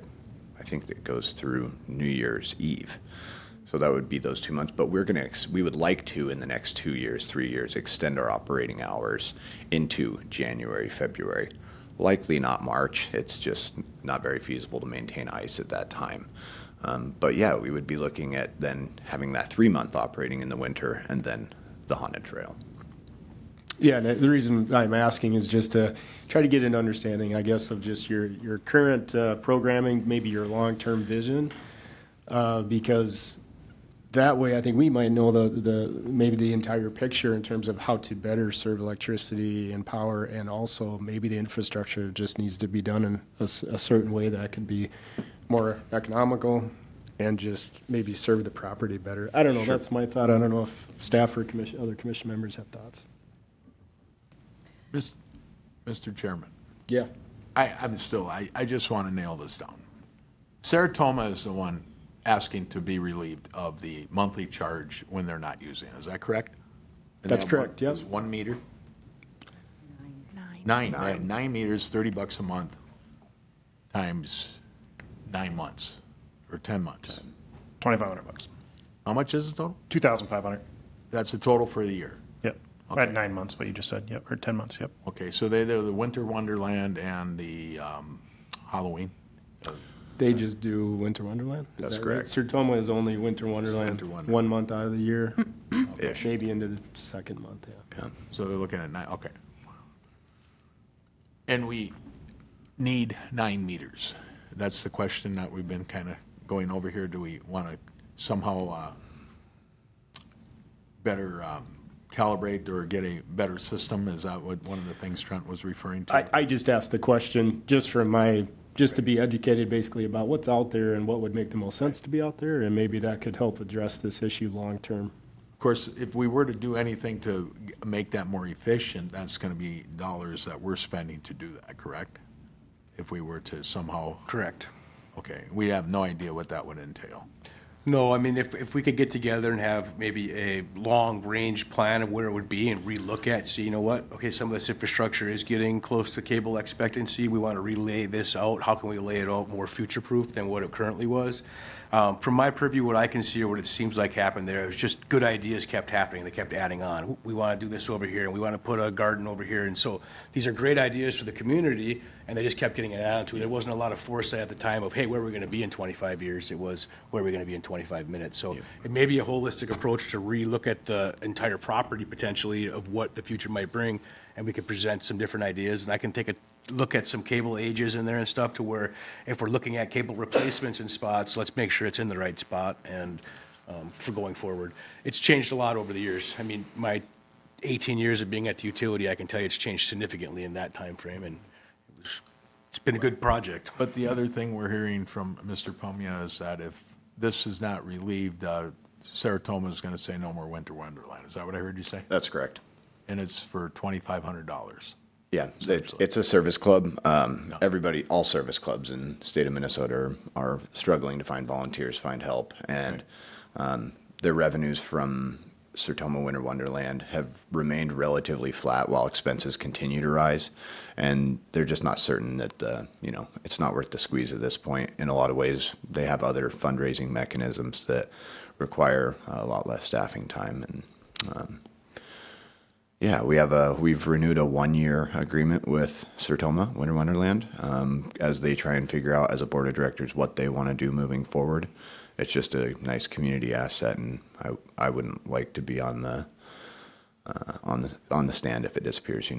think that goes through New Year's Eve. So that would be those 2 months. But we would like to, in the next 2 years, 3 years, extend our operating hours into January, February. Likely not March. It's just not very feasible to maintain ice at that time. But yeah, we would be looking at then having that 3-month operating in the winter and then the haunted trail. Yeah, and the reason I'm asking is just to try to get an understanding, I guess, of just your current programming, maybe your long-term vision, because that way I think we might know maybe the entire picture in terms of how to better serve electricity and power, and also maybe the infrastructure just needs to be done in a certain way that can be more economical and just maybe serve the property better. I don't know. Sure. That's my thought. I don't know if staff or other commission members have thoughts. Mr. Chairman, Yeah. I just want to nail this down. Sertoma is the one asking to be relieved of the monthly charge when they're not using it. Is that correct? And That's they have correct, yep. It's 1 meter? 9. They have 9 meters, $30 a month, times 9 months, or 10 months. $2,500. How much is the total? $2,500. That's the total for the year. Yep. At 9 months, what you just said, yep, or 10 months, yep. Okay, so they're the Winter Wonderland and the Halloween. They just do Winter Wonderland? Is That's that right? correct. Sertoma is only Winter Wonderland, Winter Wonderland. 1 month out of the year, Ish. maybe into the second month, yeah. Yeah. So they're looking at 9, okay. And we need 9 meters. That's the question that we've been kind of going over here. Do we want to somehow better calibrate or get a better system? Is that what one of the things Trent was referring to? I just asked the question just to be educated basically about what's out there and what would make the most sense to be out there, and maybe that could help address this issue long-term. Of course, if we were to do anything to make that more efficient, that's going to be dollars that we're spending to do that, correct? If we were to somehow, Correct. okay, we have no idea what that would entail. No, I mean, if we could get together and have maybe a long-range plan of where it would be and relook at, see, you know what, okay, some of this infrastructure is getting close to cable expectancy, we want to relay this out, how can we lay it out more future-proof than what it currently was? From my purview, what I can see or what it seems like happened there is just good ideas kept happening, they kept adding on. We want to do this over here, and we want to put a garden over here, and so these are great ideas for the community, and they just kept getting added to. There wasn't a lot of foresight at the time of, hey, where are we going to be in 25 years? It was, where are we going to be in 25 minutes? So it may be a holistic approach to relook at the entire property potentially of what the future might bring, and we could present some different ideas, and I can take a look at some cable ages in there and stuff to where if we're looking at cable replacements in spots, let's make sure it's in the right spot and for going forward. It's changed a lot over the years. I mean, my 18 years of being at the utility, I can tell you it's changed significantly in that time frame, and it's been a good project. But the other thing we're hearing from Mr. Pumia is that if this is not relieved, Saratoga is going to say no more Winter Wonderland. Is that what I heard you say? That's correct. And it's for $2,500. Yeah, it's a service club. Everybody, all service clubs in the state of Minnesota are struggling to find volunteers, find help, and their revenues from Sertoma Winter Wonderland have remained relatively flat while expenses continue to rise, and they're just not certain that it's not worth the squeeze at this point. In a lot of ways, they have other fundraising mechanisms that require a lot less staffing time and. Yeah, we've renewed a 1-year agreement with Sertoma Winter Wonderland as they try and figure out as a board of directors what they want to do moving forward. It's just a nice community asset, and I wouldn't like to be on the stand if it disappears.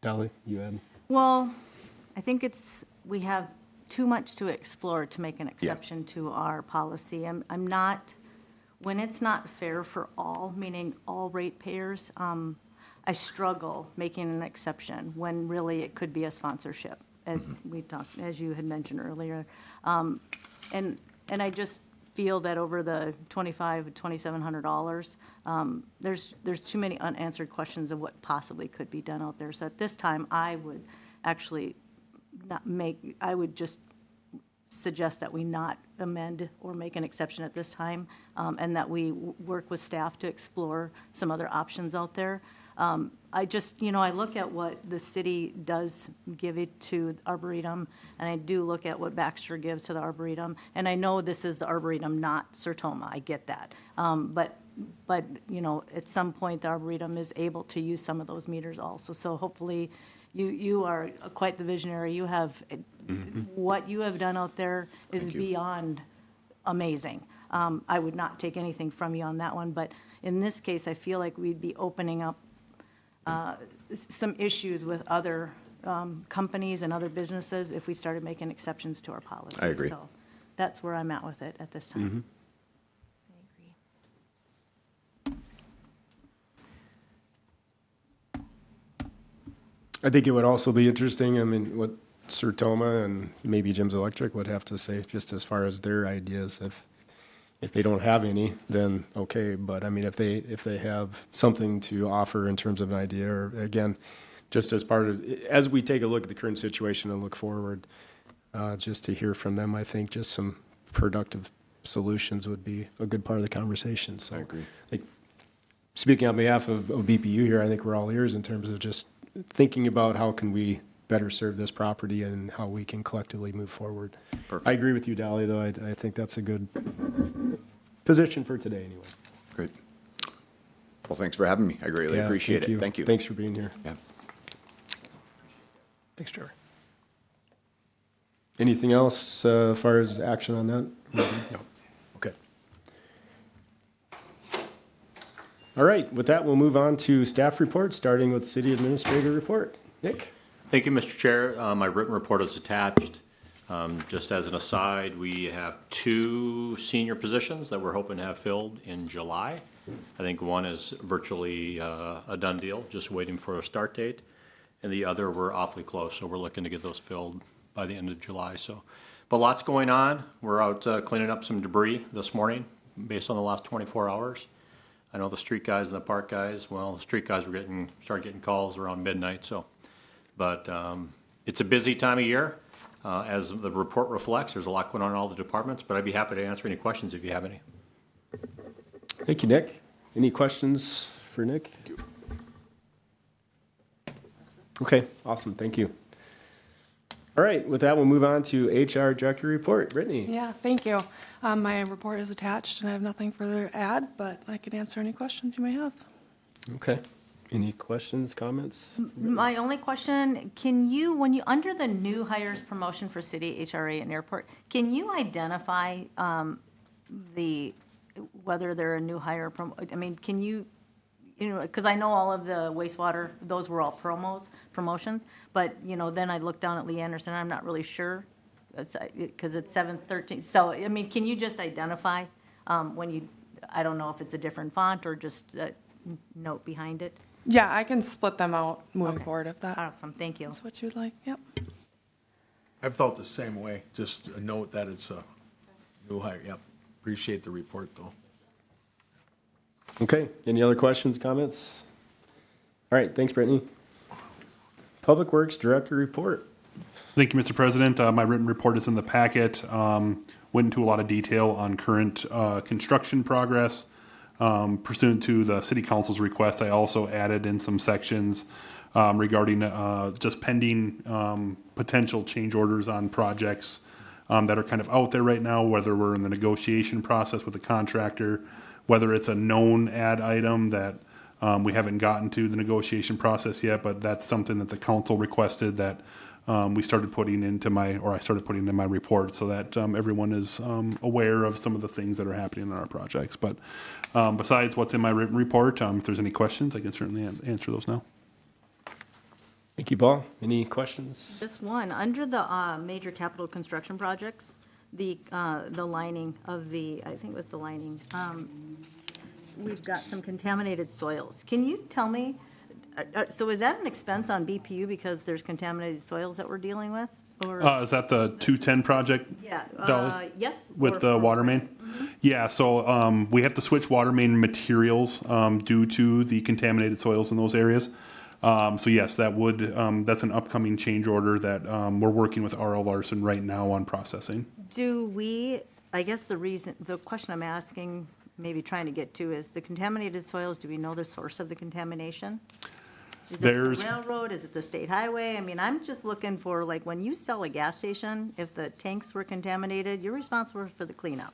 Dolly, you had? Well, I think we have too much to explore to make an exception to our policy. I'm not. When it's not fair for all, meaning all ratepayers, I struggle making an exception when really it could be a sponsorship, as as you had mentioned earlier. And I just feel that over the $2,700, there's too many unanswered questions of what possibly could be done out there. So at this time, I would actually I would just suggest that we not amend or make an exception at this time, and that we work with staff to explore some other options out there. I just, I look at what the city does give it to Arboretum, and I do look at what Baxter gives to the Arboretum, and I know this is the Arboretum, not Sertoma. I get that. But at some point, the Arboretum is able to use some of those meters also. So hopefully, you are quite the visionary. You have what you have done out there is beyond amazing. I would not take anything from you on that one, but in this case, I feel like we'd be opening up some issues with other companies and other businesses if we started making exceptions to our policy. I agree. So that's where I'm at with it at this time. I think it would also be interesting, what Sertoma and maybe Jim's Electric would have to say, just as far as their ideas. If they don't have any, then okay, but if they have something to offer in terms of an idea, or again, just as we take a look at the current situation and look forward, just to hear from them, I think just some productive solutions would be a good part of the conversation. So I agree. Speaking on behalf of BPU here, I think we're all ears in terms of just thinking about how can we better serve this property and how we can collectively move forward. Perfect. I I agree with you, Dolly, though. I think that's a good position for today anyway. Great. Well, thanks for having me. I greatly Yeah, appreciate it. Thank you. Thanks for being here. Yeah. Thanks, Trevor. Anything else as far as action on that? No. Okay. All right, with that, we'll move on to staff reports, starting with city administrator report. Nick? Thank you, Mr. Chair. My written report is attached. Just as an aside, we have 2 senior positions that we're hoping to have filled in July. I think one is virtually a done deal, just waiting for a start date. And the other, we're awfully close, so we're looking to get those filled by the end of July. But lots going on. We're out cleaning up some debris this morning based on the last 24 hours. I know the street guys and the park guys, well, the street guys were started getting calls around midnight, but it's a busy time of year. As the report reflects, there's a lot going on in all the departments, but I'd be happy to answer any questions if you have any. Thank you, Nick. Any questions for Nick? Okay, awesome. Thank you. All right, with that, we'll move on to HR Director Report. Brittany? Yeah, thank you. My report is attached, and I have nothing further to add, but I can answer any questions you may have. Okay. Any questions, comments? My only question, can you, when you, under the new hires promotion for city, HRA, and airport, can you identify whether they're a new hire, I mean, can you, because I know all of the wastewater, those were all promotions, but, then I looked down at Lee Anderson, I'm not really sure, because it's 713. So, I mean, can you just identify when you, I don't know if it's a different font or just a note behind it? Yeah, I can split them out moving forward if that Awesome, thank you. is what you'd like. Yep. I've felt the same way. Just a note that it's a new hire. Yep. Appreciate the report, though. Okay, any other questions, comments? All right, thanks, Brittany. Public Works Director Report. Thank you, Mr. President. My written report is in the packet. Went into a lot of detail on current construction progress. Pursuant to the City Council's request, I also added in some sections regarding just pending potential change orders on projects that are kind of out there right now, whether we're in the negotiation process with the contractor, whether it's a known ad item that we haven't gotten to the negotiation process yet, but that's something that the council requested that I started putting into my report so that everyone is aware of some of the things that are happening in our projects. But besides what's in my written report, if there's any questions, I can certainly answer those now. Thank you, Paul. Any questions? Just one, under the major capital construction projects, the lining of I think it was the lining, we've got some contaminated soils. Can you tell me, so is that an expense on BPU because there's contaminated soils that we're dealing with? Or Is that the 210 project? Yeah, Dolly? yes. With the water main? Mm-hmm. Yeah, so we have to switch water main materials due to the contaminated soils in those areas. So yes, that's an upcoming change order that we're working with R.L. Larson right now on processing. I guess the question I'm asking, maybe trying to get to is the contaminated soils, do we know the source of the contamination? Is it the railroad? Is it the state highway? I mean, I'm just looking for, like, when you sell a gas station, if the tanks were contaminated, you're responsible for the cleanup.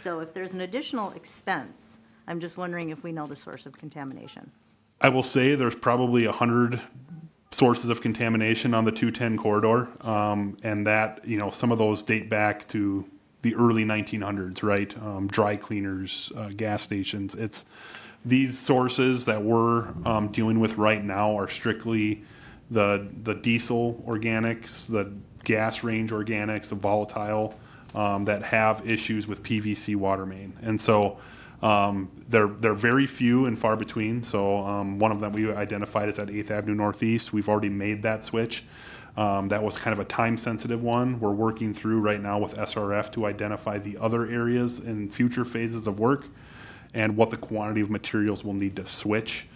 So if there's an additional expense, I'm just wondering if we know the source of contamination. I will say there's probably 100 sources of contamination on the 210 corridor, and that, some of those date back to the early 1900s, right? Dry cleaners, gas stations. It's these sources that we're dealing with right now are strictly the diesel organics, the gas range organics, the volatile that have issues with PVC water main. And so they're very few and far between. So one of them we identified is at 8th Avenue Northeast. We've already made that switch. That was kind of a time-sensitive one. We're working through right now with SRF to identify the other areas in future phases of work and what the quantity of materials we'll need to switch.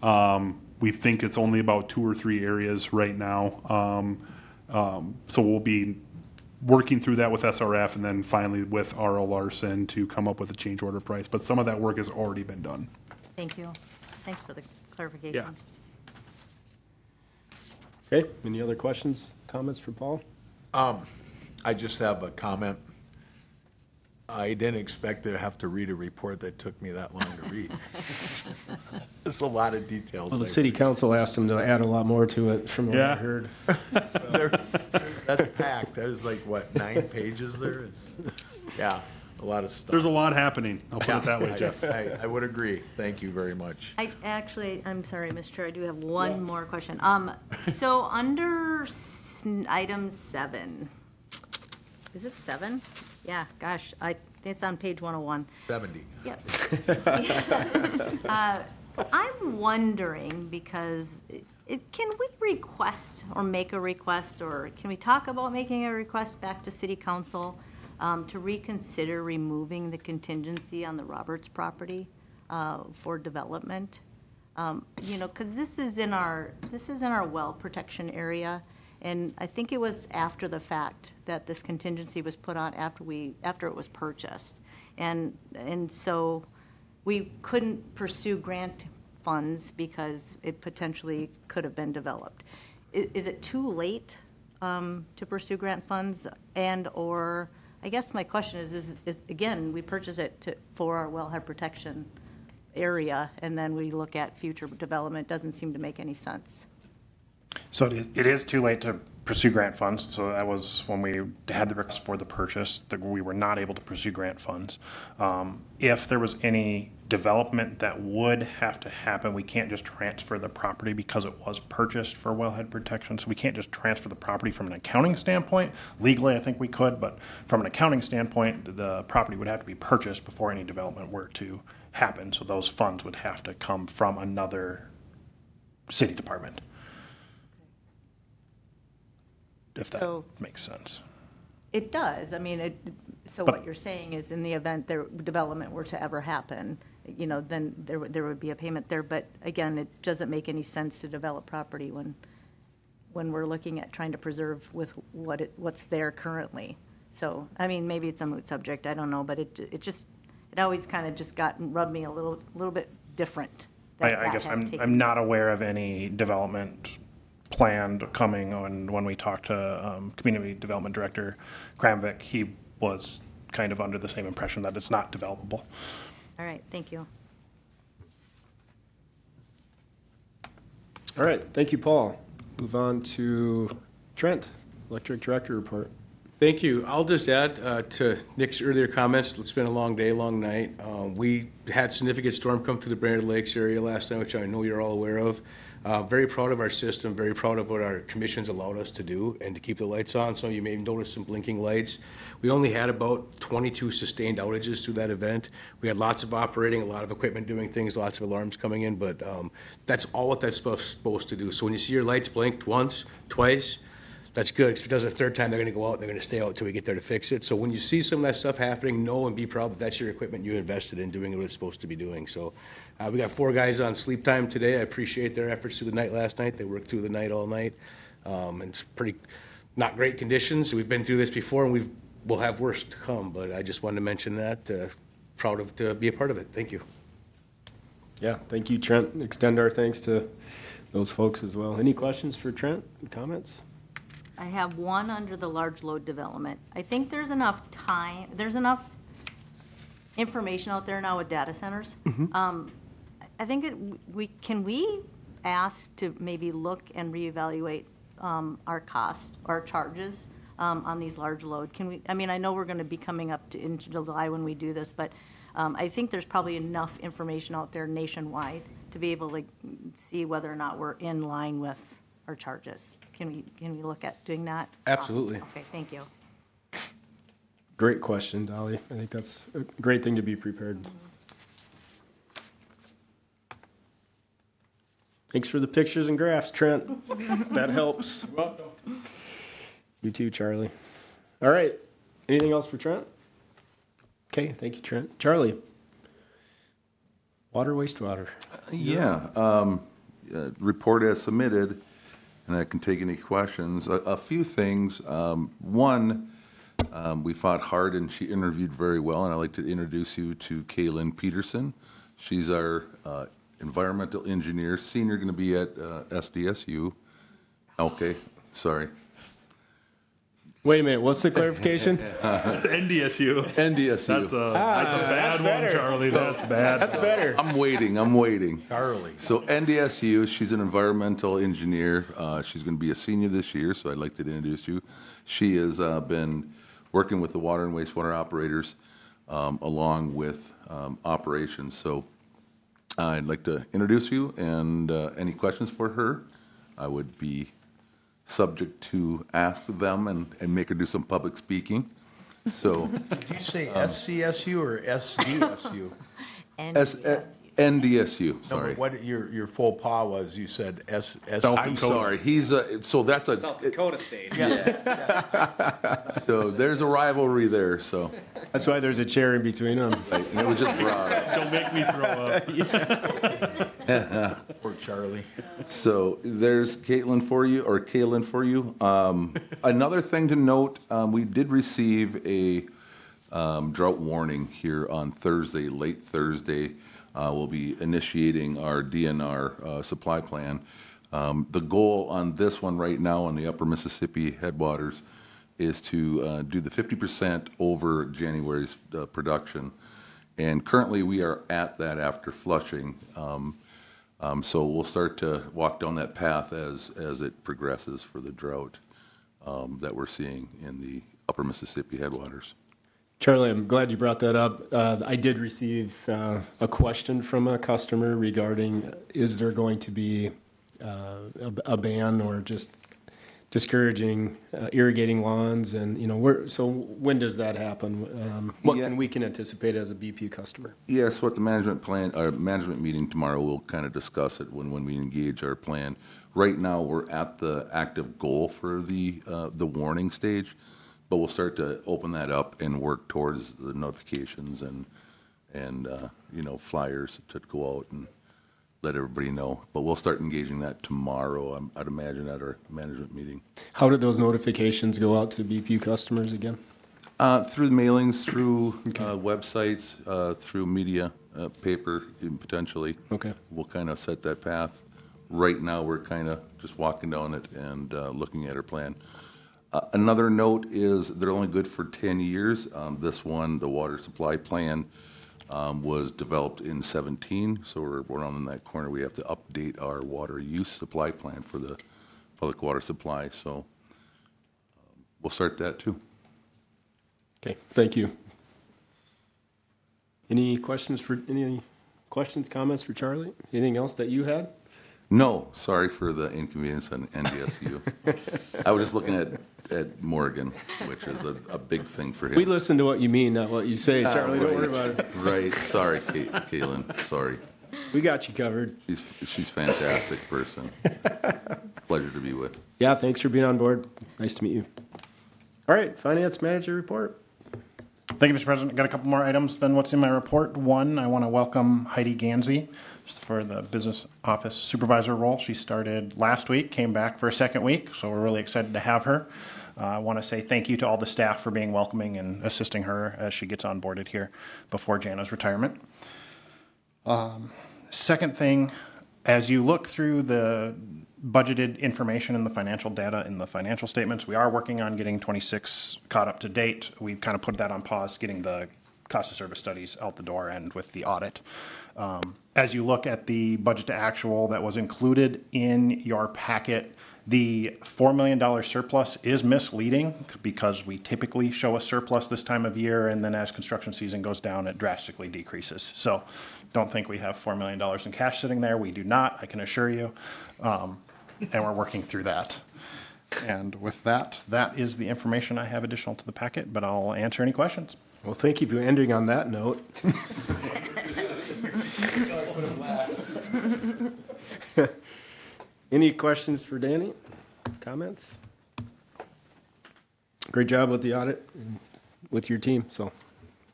We think it's only about 2 or 3 areas right now. So we'll be working through that with SRF and then finally with R.L. Larson to come up with a change order price. But some of that work has already been done. Thank you. Thanks for the clarification. Yeah. Okay, any other questions, comments for Paul? I just have a comment. I didn't expect to have to read a report that took me that long to read. There's a lot of details. Well, the city council asked him to add a lot more to it from what I heard. That's packed. That is like, what, 9 pages there? It's, yeah, a lot of stuff. There's a lot happening. I'll put it that way, Jeff. I would agree. Thank you very much. I'm sorry, Mr. Chair, I do have one more question. So under item 7, is it 7? Yeah, gosh, it's on page 101. 70. Yep. I'm wondering, because can we request or make a request, or can we talk about making a request back to city council to reconsider removing the contingency on the Roberts property for development? Because this is in our well protection area, and I think it was after the fact that this contingency was put on after it was purchased, and so we couldn't pursue grant funds because it potentially could have been developed. Is it too late to pursue grant funds? Or I guess my question is again, we purchase it for our wellhead protection area, and then we look at future development. Doesn't seem to make any sense. So it is too late to pursue grant funds. So that was when we had the request for the purchase, that we were not able to pursue grant funds. If there was any development that would have to happen, we can't just transfer the property because it was purchased for wellhead protection. So we can't just transfer the property from an accounting standpoint. Legally, I think we could, but from an accounting standpoint, the property would have to be purchased before any development were to happen. So those funds would have to come from another city department. If that makes sense. It does. I mean, so what you're saying is, in the event there development were to ever happen, then there would be a payment there. But again, it doesn't make any sense to develop property when we're looking at trying to preserve with what's there currently. So, I mean, maybe it's a moot subject. I don't know, but it always kind of just rubbed me a little bit different. I guess I'm not aware of any development planned coming. When we talked to Community Development Director Kramvik, he was kind of under the same impression that it's not developable. All right, thank you. All right, thank you, Paul. Move on to Trent, Electric Director Report. Thank you. I'll just add to Nick's earlier comments. It's been a long day, long night. We had significant storm come through the Brainerd Lakes area last night, which I know you're all aware of. Very proud of our system, very proud of what our commissions allowed us to do and to keep the lights on. Some of you may have noticed some blinking lights. We only had about 22 sustained outages through that event. We had lots of operating, a lot of equipment doing things, lots of alarms coming in, but that's all what that's supposed to do. So when you see your lights blinked once, twice, that's good. If it does a third time, they're going to go out and they're going to stay out until we get there to fix it. So when you see some of that stuff happening, know and be proud that that's your equipment you invested in doing what it's supposed to be doing. So we got 4 guys on sleep time today. I appreciate their efforts through the night last night. They worked through the night all night. And it's pretty not great conditions. We've been through this before, and we'll have worse to come. But I just wanted to mention that. Proud to be a part of it. Thank you. Yeah, thank you, Trent. Extend our thanks to those folks as well. Any questions for Trent? Comments? I have one under the large load development. I think there's enough information out there now with data centers. I think can we ask to maybe look and reevaluate our cost, our charges on these large load? I mean, I know we're going to be coming up into July when we do this, but I think there's probably enough information out there nationwide to be able to see whether or not we're in line with our charges. Can we look at doing that? Absolutely. Awesome. Okay, thank you. Great question, Dolly. I think that's a great thing to be prepared. Thanks for the pictures and graphs, Trent. That helps. You too, Charlie. All right. Anything else for Trent? Okay, thank you, Trent. Charlie. Water, wastewater. Report as submitted, and I can take any questions. A few things. One, we fought hard and she interviewed very well, and I'd like to introduce you to Kaylin Peterson. She's our environmental engineer, senior, going to be at SDSU. Okay, sorry. Wait a minute, what's the clarification? NDSU. NDSU. That's a bad one, Charlie. That's bad. That's better. I'm waiting. Charlie. So NDSU, she's an environmental engineer. She's going to be a senior this year, so I'd like to introduce you. She has been working with the water and wastewater operators along with operations. So I'd like to introduce you, and any questions for her, I would be subject to ask them and make her do some public speaking. So Did you say SCSU or SDSU? NDSU, No, sorry. but what your faux pas was, you said I'm sorry. He's so that's a South Dakota State. so there's a rivalry there. So That's why there's a chair in between them. right, it was just brought up. Don't make me throw up. Poor Charlie. So there's Kaylin for you. Another thing to note, we did receive a drought warning here on Thursday, late Thursday. We'll be initiating our DNR supply plan. The goal on this one right now on the upper Mississippi headwaters is to do the 50% over January's production. And currently we are at that after flushing. So we'll start to walk down that path as it progresses for the drought that we're seeing in the upper Mississippi headwaters. Charlie, I'm glad you brought that up. I did receive a question from a customer regarding, is there going to be a ban or just discouraging irrigating lawns? And, so when does that happen? What can we anticipate as a BPU customer? Yes, what the management meeting tomorrow, we'll kind of discuss it when we engage our plan. Right now, we're at the active goal for the warning stage. But we'll start to open that up and work towards the notifications and flyers to go out and let everybody know. But we'll start engaging that tomorrow, I'd imagine, at our management meeting. How did those notifications go out to BPU customers again? Through mailings, through websites, through media, paper, even potentially. Okay. We'll kind of set that path. Right now, we're kind of just walking down it and looking at our plan. Another note is they're only good for 10 years. This one, the water supply plan, was developed in 17, so we're on in that corner. We have to update our water use supply plan for the public water supply, so we'll start that too. Okay, thank you. Any questions, comments for Charlie? Anything else that you had? No, sorry for the inconvenience on NDSU. I was just looking at Morgan, which is a big thing for him. We listen to what you mean, not what you say, Charlie. Don't worry about it. Right. Sorry, Kaylin. Sorry. We got you covered. She's a fantastic person. Pleasure to be with. Yeah, thanks for being on board. Nice to meet you. All right, Finance Manager report. Thank you, Mr. President. Got a couple more items than what's in my report. One, I want to welcome Heidi Gansey for the business office supervisor role. She started last week, came back for a second week, so we're really excited to have her. I want to say thank you to all the staff for being welcoming and assisting her as she gets onboarded here before Jana's retirement. Second thing, as you look through the budgeted information and the financial data in the financial statements, we are working on getting 26 caught up to date. We've kind of put that on pause, getting the cost of service studies out the door and with the audit. As you look at the budget to actual that was included in your packet, the $4 million surplus is misleading because we typically show a surplus this time of year, and then as construction season goes down, it drastically decreases. So don't think we have $4 million in cash sitting there. We do not, I can assure you. And we're working through that. And with that, that is the information I have additional to the packet, but I'll answer any questions. Well, thank you for ending on that note. Any questions for Danny? Comments? Great job with the audit and with your team, so.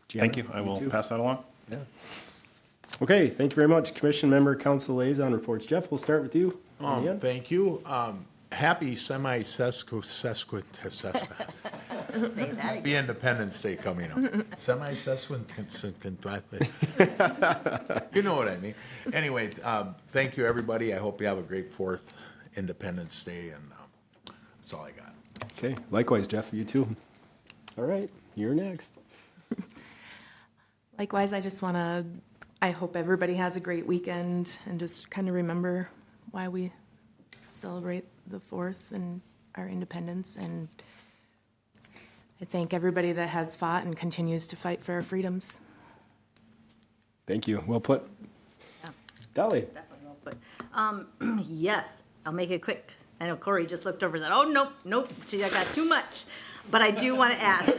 Thank you. I will pass that along. Yeah. Okay, thank you very much. Commission member, council liaison reports. Jeff, we'll start with you. Thank you. Happy Happy Independence Day coming up. You know what I mean. Anyway, thank you, everybody. I hope you have a great 4th Independence Day, and that's all I got. Okay, likewise, Jeff, you too. All right, you're next. Likewise, I hope everybody has a great weekend and just kind of remember why we celebrate the 4th and our independence. And I thank everybody that has fought and continues to fight for our freedoms. Thank you. Well put. Dolly. Definitely well put. Yes, I'll make it quick. I know Corey just looked over and said, oh, nope, I got too much. But I do want to ask.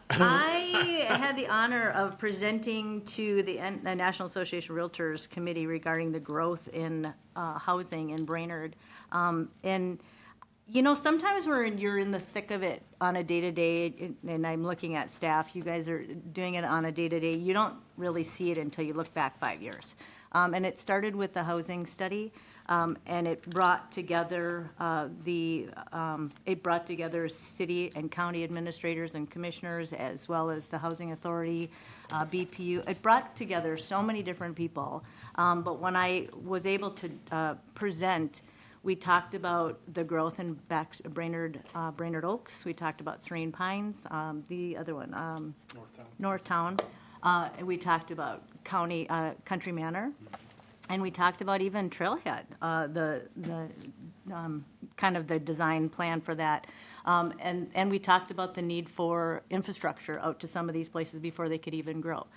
I had the honor of presenting to the National Association of Realtors Committee regarding the growth in housing in Brainerd. And, you know, sometimes you're in the thick of it on a day-to-day, and I'm looking at staff, you guys are doing it on a day-to-day, you don't really see it until you look back 5 years. And it started with the housing study. And it brought together city and county administrators and commissioners, as well as the Housing Authority, BPU. It brought together so many different people. But when I was able to present, we talked about the growth in Brainerd Oaks. We talked about Serene Pines, the other one, Northtown. And we talked about Country Manor. And we talked about even Trailhead, the kind of the design plan for that. And we talked about the need for infrastructure out to some of these places before they could even grow.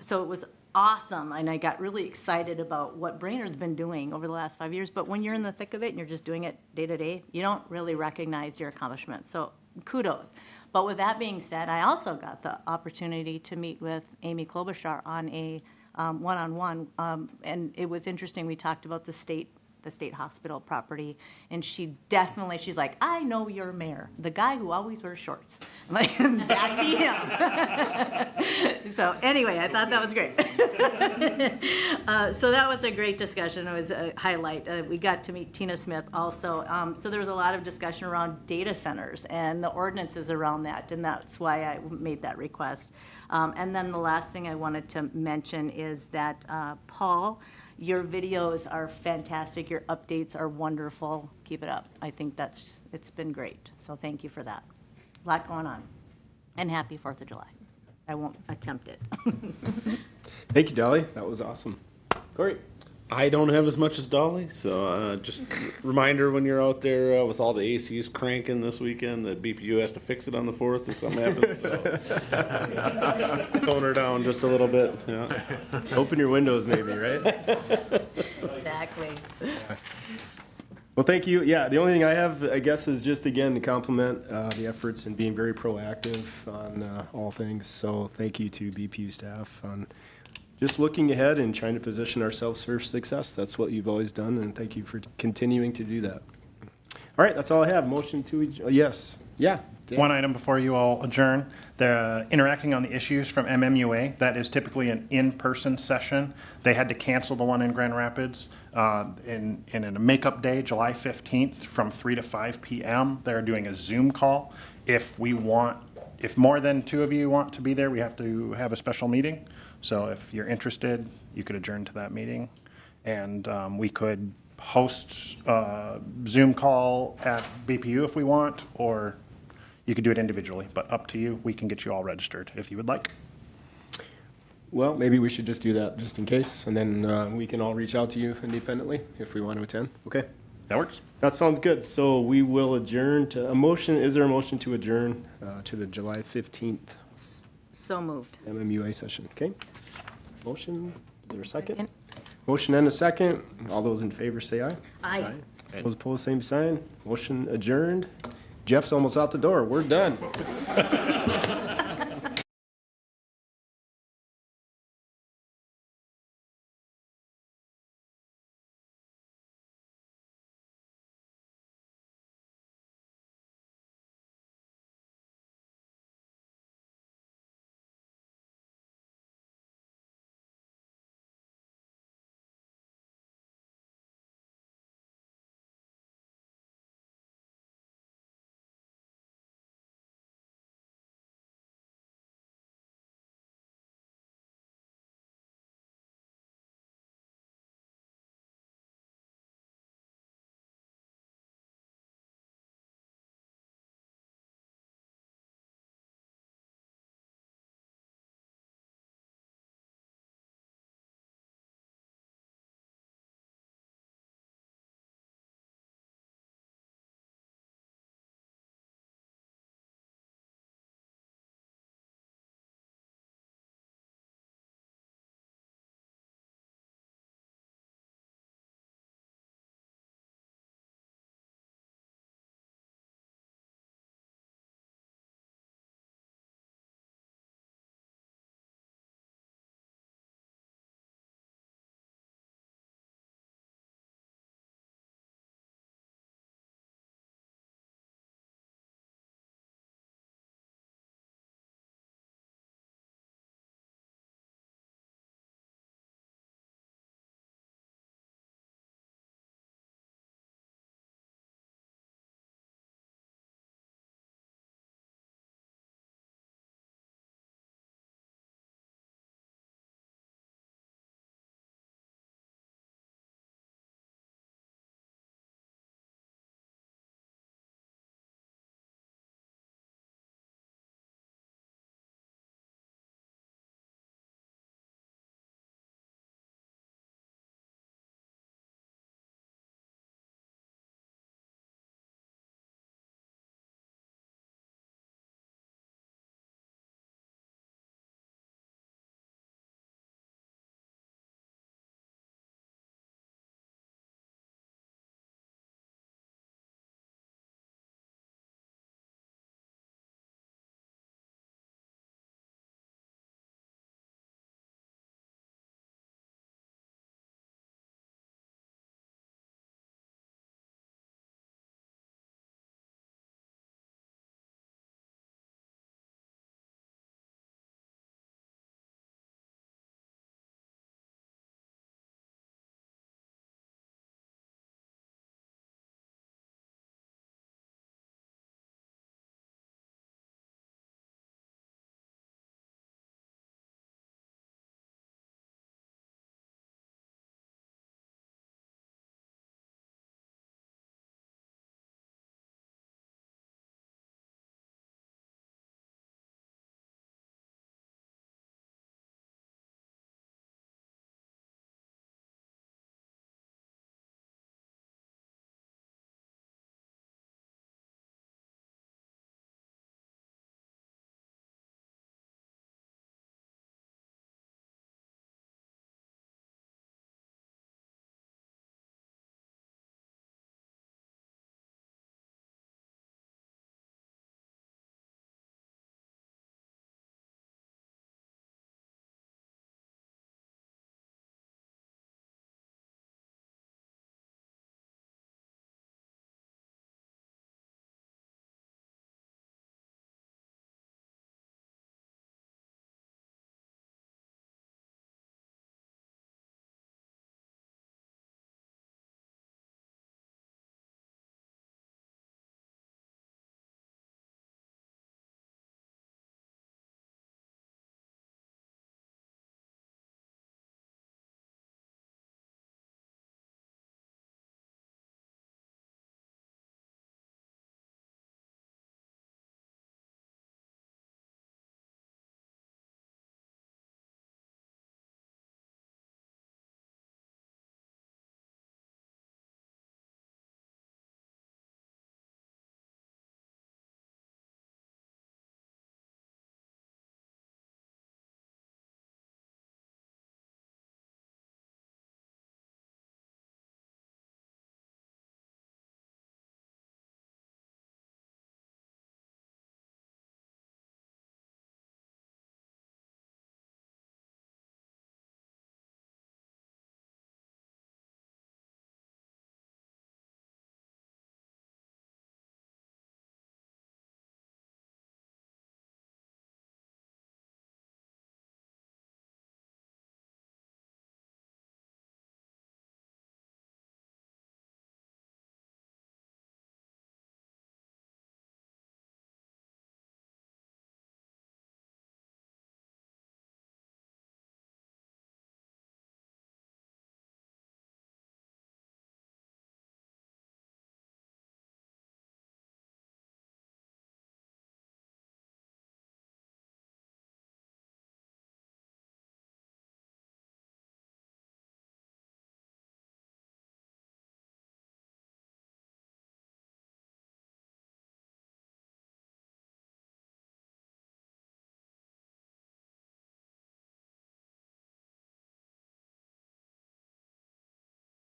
So it was awesome, and I got really excited about what Brainerd's been doing over the last 5 years. But when you're in the thick of it and you're just doing it day to day, you don't really recognize your accomplishments. So kudos. But with that being said, I also got the opportunity to meet with Amy Klobuchar on a one-on-one, and it was interesting. We talked about the state hospital property, and she's like, I know your mayor, the guy who always wears shorts. I'm like, that'd be him. So anyway, I thought that was great. So that was a great discussion. It was a highlight. We got to meet Tina Smith also. So there was a lot of discussion around data centers and the ordinances around that, and that's why I made that request. And then the last thing I wanted to mention is that, Paul, your videos are fantastic. Your updates are wonderful. Keep it up. I think it's been great. So thank you for that. A lot going on. And happy 4th of July. I won't attempt it. Thank you, Dolly. That was awesome. Corey. I don't have as much as Dolly, so just reminder when you're out there with all the ACs cranking this weekend that BPU has to fix it on the 4th if something happens. So tone her down just a little bit. Yeah. Open your windows, maybe, right? Exactly. Well, thank you. Yeah, the only thing I have, I guess, is just again to compliment the efforts in being very proactive on all things. So thank you to BPU staff on just looking ahead and trying to position ourselves for success. That's what you've always done, and thank you for continuing to do that. All right, that's all I have. Motion to yes. Yeah. Dan. One item before you all adjourn. They're interacting on the issues from MMUA. That is typically an in-person session. They had to cancel the one in Grand Rapids in a makeup day, July 15th from 3 to 5 p.m. They're doing a Zoom call. If more than 2 of you want to be there, we have to have a special meeting. So if you're interested, you could adjourn to that meeting. And we could host a Zoom call at BPU if we want, or you could do it individually, but up to you. We can get you all registered if you would like. Well, maybe we should just do that just in case, and then we can all reach out to you independently if we want to attend. Okay. That works. That sounds good. So we will adjourn to a motion. Is there a motion to adjourn to the July 15th So moved. MMUA session? Okay. Motion. Is there a second? Motion and a second. All those in favor say aye. Aye. Those opposed, same sign. Motion adjourned. Jeff's almost out the door. We're done.